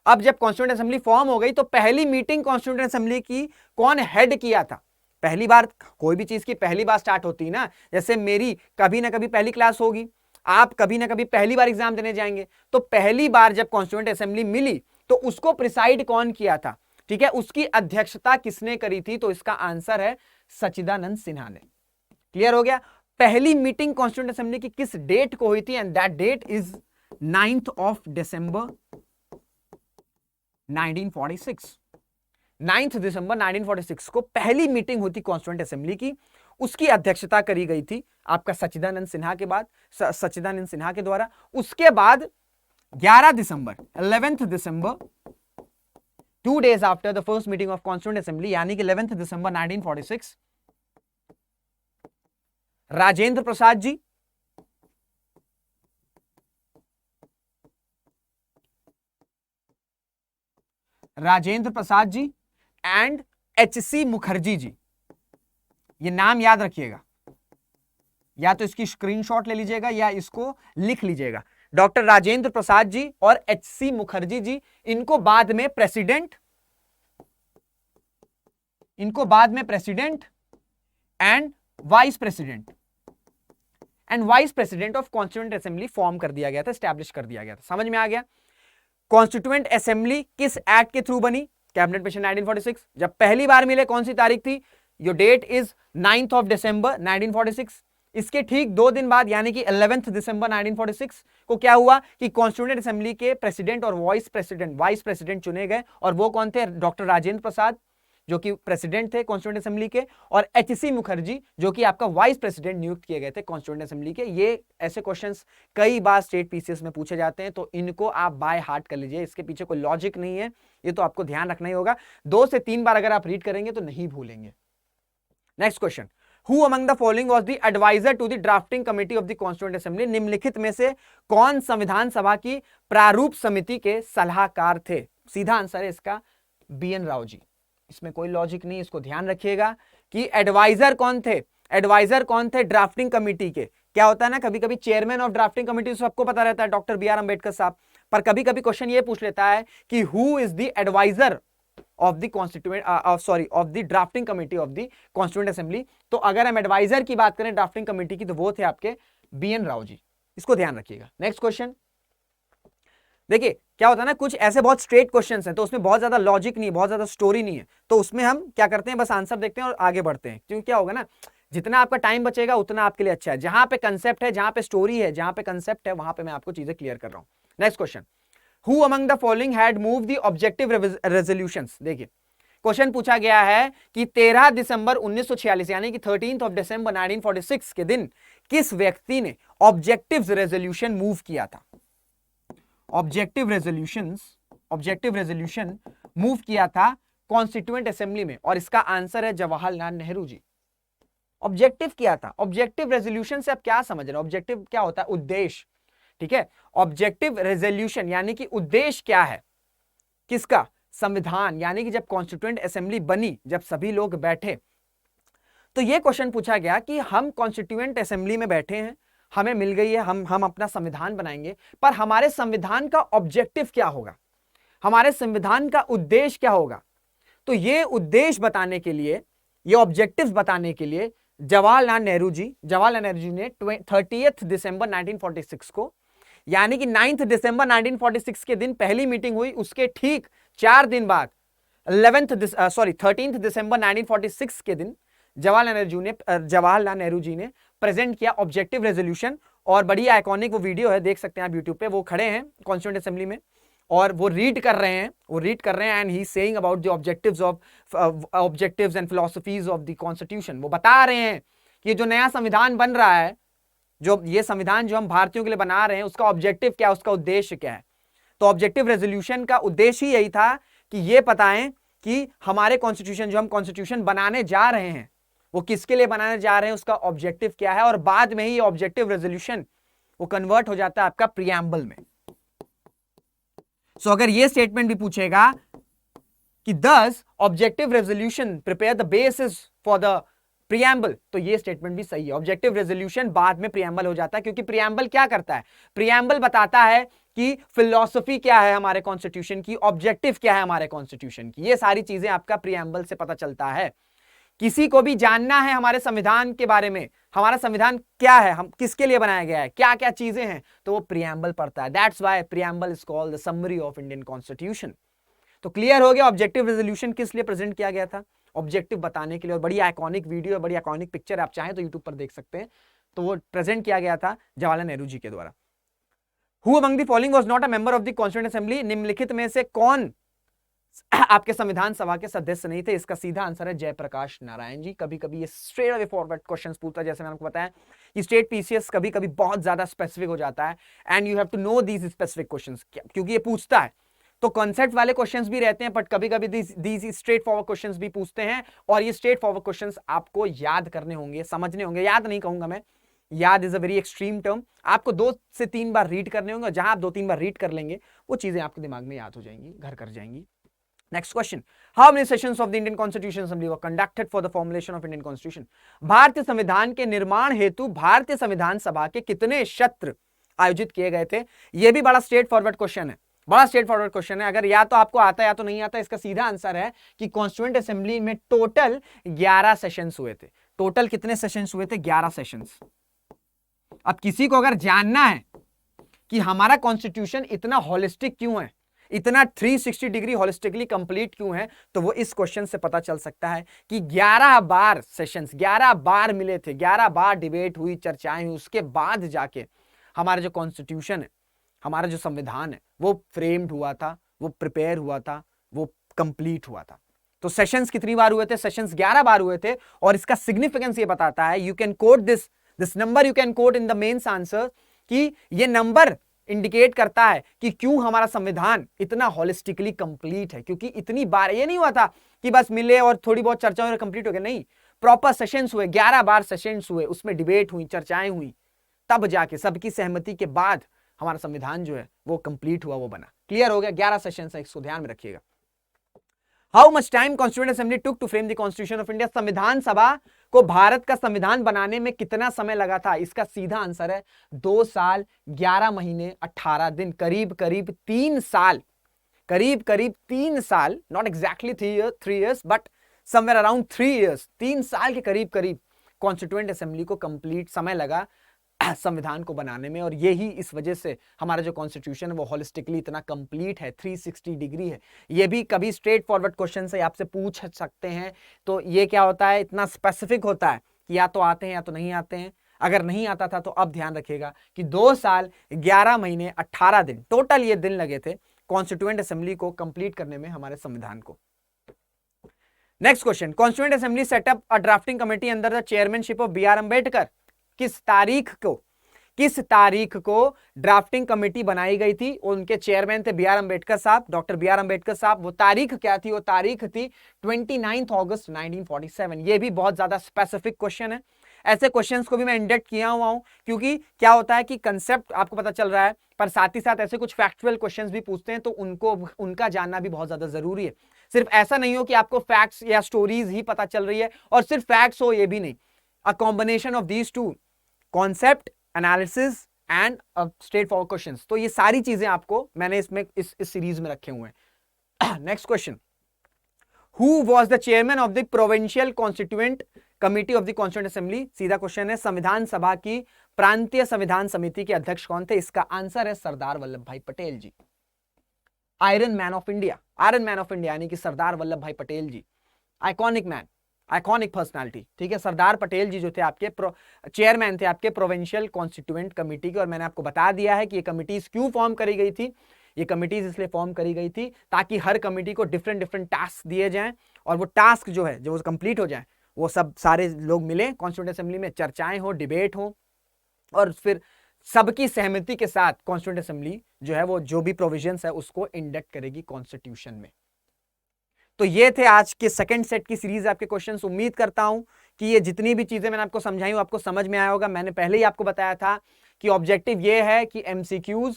अब जब कॉन्स्टिट्यूएंट असेंबली फॉर्म हो गई तो पहली मीटिंग कॉन्स्टिट्यूएंट असेंबली की कौन हेड किया था? पहली बार, कोई भी चीज की पहली बार स्टार्ट होती है ना, जैसे मेरी कभी ना कभी पहली क्लास होगी, आप कभी ना कभी पहली बार एग्जाम देने जाएंगे, तो पहली बार जब कॉन्स्टिट्यूएंट असेंबली मिली तो उसको प्रिसाइड कौन किया था? ठीक है, उसकी अध्यक्षता किसने करी थी? तो इसका आंसर है सच्चिदानंद सिन्हा ने। क्लियर हो गया? पहली मीटिंग कॉन्स्टिट्यूएंट असेंबली की किस डेट को हुई थी? And that date is 9th of December 1946। 9 दिसंबर 1946 को पहली मीटिंग हुई थी कॉन्स्टिट्यूएंट असेंबली की। उसकी अध्यक्षता करी गई थी आपका सच्चिदानंद सिन्हा के द्वारा। उसके बाद 11 दिसंबर 2 days after the first meeting of constituent assembly, यानी कि 11 दिसंबर 1946, राजेंद्र प्रसाद जी एंड H.C. मुखर्जी जी, ये नाम याद रखिएगा, या तो इसकी स्क्रीनशॉट ले लीजिएगा या इसको लिख लीजिएगा। डॉक्टर राजेंद्र प्रसाद जी और H.C. मुखर्जी जी, इनको बाद में president and vice president of constituent assembly form कर दिया गया था, स्टैब्लिश कर दिया गया था। समझ में आ गया? कॉन्स्टिट्यूएंट असेंबली किस एक्ट के थ्रू बनी? Cabinet mission 1946। जब पहली बार मिले कौन सी तारीख थी? योर डेट इज 9 दिसंबर 1946। इसके ठीक 2 दिन बाद, यानी कि 11 दिसंबर 1946 को क्या हुआ कि कॉन्स्टिट्यूएंट असेंबली के प्रेसिडेंट और वाइस प्रेसिडेंट चुने गए। और वो कौन थे? डॉक्टर राजेंद्र प्रसाद जो कि प्रेसिडेंट थे कॉन्स्टिट्यूएंट असेंबली के, और H.C. मुखर्जी जो कि आपका वाइस प्रेसिडेंट नियुक्त किए गए थे कॉन्स्टिट्यूएंट असेंबली के। ये ऐसे क्वेश्चंस कई बार स्टेट पीसीएस में पूछे जाते हैं, तो इनको आप बाय हार्ट कर लीजिए। इसके पीछे कोई लॉजिक नहीं है, ये तो आपको ध्यान रखना ही होगा। 2 से 3 बार अगर आप रीड करेंगे तो नहीं भूलेंगे। Next question, who among the following was the adviser to the drafting committee of the constituent assembly? निम्नलिखित में से कौन संविधान सभा की प्रारूप समिति के सलाहकार थे? सीधा आंसर है इसका BN राव जी। इसमें कोई लॉजिक नहीं, इसको ध्यान रखिएगा कि एडवाइजर कौन थे ड्राफ्टिंग कमिटी के। क्या होता है ना, कभी कभी चेयरमैन ऑफ ड्राफ्टिंग कमिटी सबको पता रहता है, डॉक्टर BR अंबेडकर साहब, पर कभी कभी क्वेश्चन ये पूछ लेता है कि who is the adviser of the of the drafting committee of the constituent assembly. तो अगर हम एडवाइजर की बात करें ड्राफ्टिंग कमिटी की, तो वो थे आपके BN राव जी। इसको ध्यान रखिएगा। नेक्स्ट क्वेश्चन देखिए, क्या होता है ना, कुछ ऐसे बहुत स्ट्रेट क्वेश्चंस हैं तो उसमें बहुत ज्यादा लॉजिक नहीं है, बहुत ज्यादा स्टोरी नहीं है, तो उसमें हम क्या करते हैं, बस आंसर देखते हैं और आगे बढ़ते हैं। क्योंकि क्या होगा ना, जितना आपका टाइम बचेगा उतना आपके लिए अच्छा है। जहां पे कंसेप्ट है, जहां पे स्टोरी है, जहां पे कंसेप्ट है, वहां पे मैं आपको चीजें क्लियर कर रहा हूं। Next question, who among the following had move the objective resolutions? देखिए, क्वेश्चन पूछा गया है कि 13 दिसंबर 1946 यानी कि 13 दिसंबर 1946 के दिन किस व्यक्ति ने ऑब्जेक्टिव्स रेजोल्यूशन मूव किया था? ऑब्जेक्टिव रेजोल्यूशन मूव किया था कॉन्स्टिट्यूएंट असेंबली में, और इसका आंसर है जवाहरलाल नेहरू जी। ऑब्जेक्टिव किया था। ऑब्जेक्टिव रेजोल्यूशन से आप क्या समझ रहे हैं? ऑब्जेक्टिव क्या होता है? उद्देश्य। ठीक है, ऑब्जेक्टिव रेजोल्यूशन यानी कि उद्देश्य क्या है किसका? संविधान। यानी कि जब कॉन्स्टिट्यूएंट असेंबली बनी, जब सभी लोग बैठे, तो यह क्वेश्चन पूछा गया कि हम कॉन्स्टिट्यूएंट असेंबली में बैठे हैं, हमें मिल गई है, हम अपना संविधान बनाएंगे, पर हमारे संविधान का ऑब्जेक्टिव क्या होगा, हमारे संविधान का उद्देश्य क्या होगा? तो ये उद्देश्य बताने के लिए, ये ऑब्जेक्टिव्स बताने के लिए जवाहरलाल नेहरू जी ने 30 दिसंबर 1946 को, यानी कि 9 दिसंबर 1946 के दिन पहली मीटिंग हुई, उसके ठीक 4 दिन बाद 13 दिसंबर 1946 के दिन जवाहरलाल नेहरू जी ने प्रेजेंट किया ऑब्जेक्टिव रेजोल्यूशन। और बड़ी आइकॉनिक वो वीडियो है, देख सकते हैं आप यूट्यूब पे। वो खड़े हैं कॉन्स्टिट्यूएंट असेंबली में और वो रीड कर रहे हैं and he saying about the objectives and philosophies of the constitution. वो बता रहे हैं कि ये जो नया संविधान बन रहा है, जो ये संविधान जो हम भारतीयों के लिए बना रहे हैं, उसका ऑब्जेक्टिव क्या है, उसका उद्देश्य क्या है। तो ऑब्जेक्टिव रेजोल्यूशन का उद्देश्य ही यही था कि ये बताएं कि हमारे कॉन्स्टिट्यूशन, जो हम कॉन्स्टिट्यूशन बनाने जा रहे हैं, वो किसके लिए बनाने जा रहे हैं, उसका ऑब्जेक्टिव क्या है। और बाद में ही ये ऑब्जेक्टिव रेजोल्यूशन वो कन्वर्ट हो जाता है आपका प्रियम्बल में। सो अगर ये स्टेटमेंट भी पूछेगा कि दस objective resolution prepare the basis for the preamble, तो ये स्टेटमेंट भी सही है। ऑब्जेक्टिव रेजोल्यूशन बाद में प्रियम्बल हो जाता है, क्योंकि प्रियम्बल क्या करता है? प्रियम्बल बताता है कि फिलॉसफी क्या है हमारे कॉन्स्टिट्यूशन की, ऑब्जेक्टिव क्या है हमारे कॉन्स्टिट्यूशन की। ये सारी चीजें आपका प्रियम्बल से पता चलता है। किसी को भी जानना है हमारे संविधान के बारे में, हमारा संविधान क्या है, हम किसके लिए बनाया गया है, क्या क्या चीजें हैं, तो वो प्रियम्बल पढ़ता है। That's why preamble is called the summary of Indian constitution. तो क्लियर हो गया ऑब्जेक्टिव रेजोल्यूशन किस लिए प्रेजेंट किया गया था? ऑब्जेक्टिव बताने के लिए। और बड़ी आइकॉनिक वीडियो है, बड़ी आइकॉनिक पिक्चर, आप चाहें तो यूट्यूब पर देख सकते हैं। तो वो प्रेजेंट किया गया था जवाहरलाल नेहरू जी के द्वारा। Who among the following was not a member of the constituent assembly? निम्नलिखित में से कौन आपके संविधान सभा के सदस्य नहीं थे? इसका सीधा आंसर है जयप्रकाश नारायण जी। कभी कभी ये स्ट्रेट अवे फॉरवर्ड क्वेश्चंस पूछता है, जैसे मैंने आपको बताया कि स्टेट पीसीएस कभी कभी बहुत ज्यादा स्पेसिफिक हो जाता है, and you have to know these specific questions, क्योंकि ये पूछता है। तो कॉन्सेप्ट वाले क्वेश्चंस भी रहते हैं, बट कभी कभी दीज स्ट्रेट फॉरवर्ड क्वेश्चंस भी पूछते हैं, और ये स्ट्रेट फॉरवर्ड क्वेश्चंस आपको याद करने होंगे, समझने होंगे। याद नहीं कहूंगा मैं, याद is a very extreme term. आपको 2 से 3 बार रीड करने होंगे, और जहां आप 2-3 बार रीड कर लेंगे वो चीजें आपके दिमाग में याद हो जाएंगी, घर कर जाएंगी। Next question. How many sessions of the Indian Constitution Assembly were conducted for the formulation of Indian Constitution? भारतीय संविधान के निर्माण हेतु भारतीय संविधान सभा के कितने सत्र आयोजित किए गए थे? यह भी बड़ा स्ट्रेट फॉरवर्ड क्वेश्चन है, बड़ा स्ट्रेट फॉरवर्ड क्वेश्चन है। अगर या तो आपको आता है या तो नहीं आता। इसका सीधा आंसर है कि कॉन्स्टिट्यूएंट असेंबली में टोटल 11 सेशंस हुए थे। टोटल कितने सेशंस हुए थे? 11 सेशंस। अब किसी को अगर जानना है कि हमारा कॉन्स्टिट्यूशन इतना होलिस्टिक क्यों है, इतना 360 डिग्री होलिस्टिकली कंप्लीट क्यों है, तो वो इस क्वेश्चन से पता चल सकता है कि 11 बार सेशंस, 11 बार मिले थे, 11 बार डिबेट हुई, चर्चाएं हुई, उसके बाद जाके हमारा जो कॉन्स्टिट्यूशन है, हमारा जो संविधान है, वो फ्रेम्ड हुआ था, वो प्रिपेयर हुआ था, वो कंप्लीट हुआ था। तो सेशंस कितनी बार हुए थे? सेशंस 11 बार हुए थे। और इसका सिग्निफिकेंस ये बताता है, you can quote this number, you can quote in the mains answer, कि ये नंबर इंडिकेट करता है कि क्यों हमारा संविधान इतना होलिस्टिकली कंप्लीट है। क्योंकि इतनी बार ये नहीं हुआ था कि बस मिले और थोड़ी बहुत चर्चा और कंप्लीट हो गया, नहीं, प्रॉपर सेशंस हुए, 11 बार सेशंस हुए, उसमें डिबेट हुई, चर्चाएं हुई, तब जाके सबकी सहमति के बाद हमारा संविधान जो है वो कंप्लीट हुआ, वो बना। क्लियर हो गया? 11 सेशंस है, इसको ध्यान में रखिएगा। How much time constituent assembly took to frame the constitution of India? संविधान सभा को भारत का संविधान बनाने में कितना समय लगा था? इसका सीधा आंसर है 2 साल 11 महीने 18 दिन, करीब करीब 3 साल, करीब करीब 3 साल, not exactly 3 years but somewhere around 3 years, 3 साल के करीब करीब कॉन्स्टिट्यूएंट असेंबली को कंप्लीट समय लगा संविधान को बनाने में। और यही इस वजह से हमारा जो कॉन्स्टिट्यूशन है वो होलिस्टिकली इतना कंप्लीट है, 360 डिग्री है। ये भी कभी स्ट्रेट फॉरवर्ड क्वेश्चन से आपसे पूछ सकते हैं। तो ये क्या होता है, इतना स्पेसिफिक होता है कि या तो आते हैं या तो नहीं आते हैं। अगर नहीं आता था तो अब ध्यान रखिएगा कि 2 साल 11 महीने 18 दिन टोटल ये दिन लगे थे कॉन्स्टिट्यूएंट असेंबली को कंप्लीट करने में हमारे संविधान को। Next question, constituent assembly set up a drafting committee under the chairmanship of B R Ambedkar. किस तारीख को ड्राफ्टिंग कमेटी बनाई गई थी? उनके चेयरमैन थे बी आर अम्बेडकर साहब, डॉक्टर बी आर अम्बेडकर साहब। वो तारीख क्या थी? वो तारीख थी 29 अगस्त 1947। ये भी बहुत ज्यादा स्पेसिफिक क्वेश्चन है। ऐसे क्वेश्चंस को भी मैं इंडेक्ट किया हुआ हूं, क्योंकि क्या होता है कि कंसेप्ट आपको पता चल रहा है, पर साथ ही साथ ऐसे कुछ फैक्चुअल क्वेश्चंस भी पूछते हैं, तो उनका जानना भी बहुत ज्यादा जरूरी है। सिर्फ ऐसा नहीं हो कि आपको फैक्ट्स या स्टोरीज ही पता चल रही है और सिर्फ फैक्ट्स हो, ये भी नहीं। A combination of these two, concept, analysis and straight forward questions. तो ये सारी चीजें आपको मैंने इसमें इस सीरीज में रखे हुए हैं। Next question, who was the chairman of the provincial constituent committee of the constituent assembly? सीधा क्वेश्चन है, संविधान सभा की प्रांतीय संविधान समिति के अध्यक्ष कौन थे? इसका आंसर है Sardar Vallabh Bhai Patel ji, iron man of India. Iron man of India यानी कि Sardar Vallabh Bhai Patel ji, iconic man, iconic personality. ठीक है, सरदार पटेल जी जो थे आपके चेयरमैन थे आपके प्रोविंशियल कॉन्स्टिट्यूएंट कमेटी के। और मैंने आपको बता दिया है कि ये कमिटीज क्यों फॉर्म करी गई थी। ये कमिटीज इसलिए फॉर्म करी गई थी ताकि हर कमेटी को डिफरेंट डिफरेंट टास्क दिए जाएं, और वो टास्क जो है जो कंप्लीट हो जाए, वो सब सारे लोग मिले कॉन्स्टिट्यूएंट असेंबली में, चर्चाएं हो, डिबेट हो, और फिर सबकी सहमति के साथ कॉन्स्टिट्यूएंट असेंबली जो है वो जो भी प्रोविजंस है उसको इंडेक्ट करेगी कॉन्स्टिट्यूशन में। तो ये थे आज के सेकंड सेट की सीरीज आपके क्वेश्चंस। उम्मीद करता हूं कि ये जितनी भी चीजें मैंने आपको समझाई वो आपको समझ में आया होगा। मैंने पहले ही आपको बताया था कि ऑब्जेक्टिव ये है कि एमसीक्यूज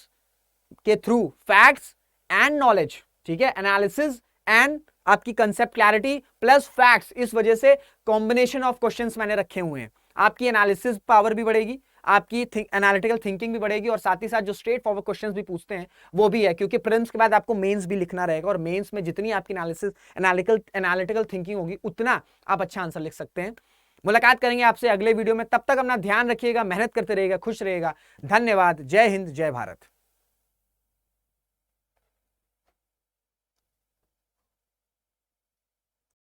के थ्रू फैक्ट्स एंड नॉलेज, ठीक है, एनालिसिस एंड आपकी कंसेप्ट क्लैरिटी प्लस फैक्ट्स, इस वजह से कॉम्बिनेशन ऑफ क्वेश्चंस मैंने रखे हुए हैं। आपकी एनालिसिस पावर भी बढ़ेगी, आपकी एनालिटिकल थिंकिंग भी बढ़ेगी, और साथ ही साथ जो स्ट्रेट फॉरवर्ड क्वेश्चंस भी पूछते हैं वो भी है, क्योंकि प्रीलिम्स के बाद आपको मेंस भी लिखना रहेगा, और मेंस में जितनी आपकी एनालिटिकल थिंकिंग होगी उतना आप अच्छा आंसर लिख सकते हैं। मुलाकात करेंगे आपसे अगले वीडियो में, तब तक अपना ध्यान रखिएगा, मेहनत करते रहिएगा, खुश रहिएगा। धन्यवाद। जय हिंद, जय भारत।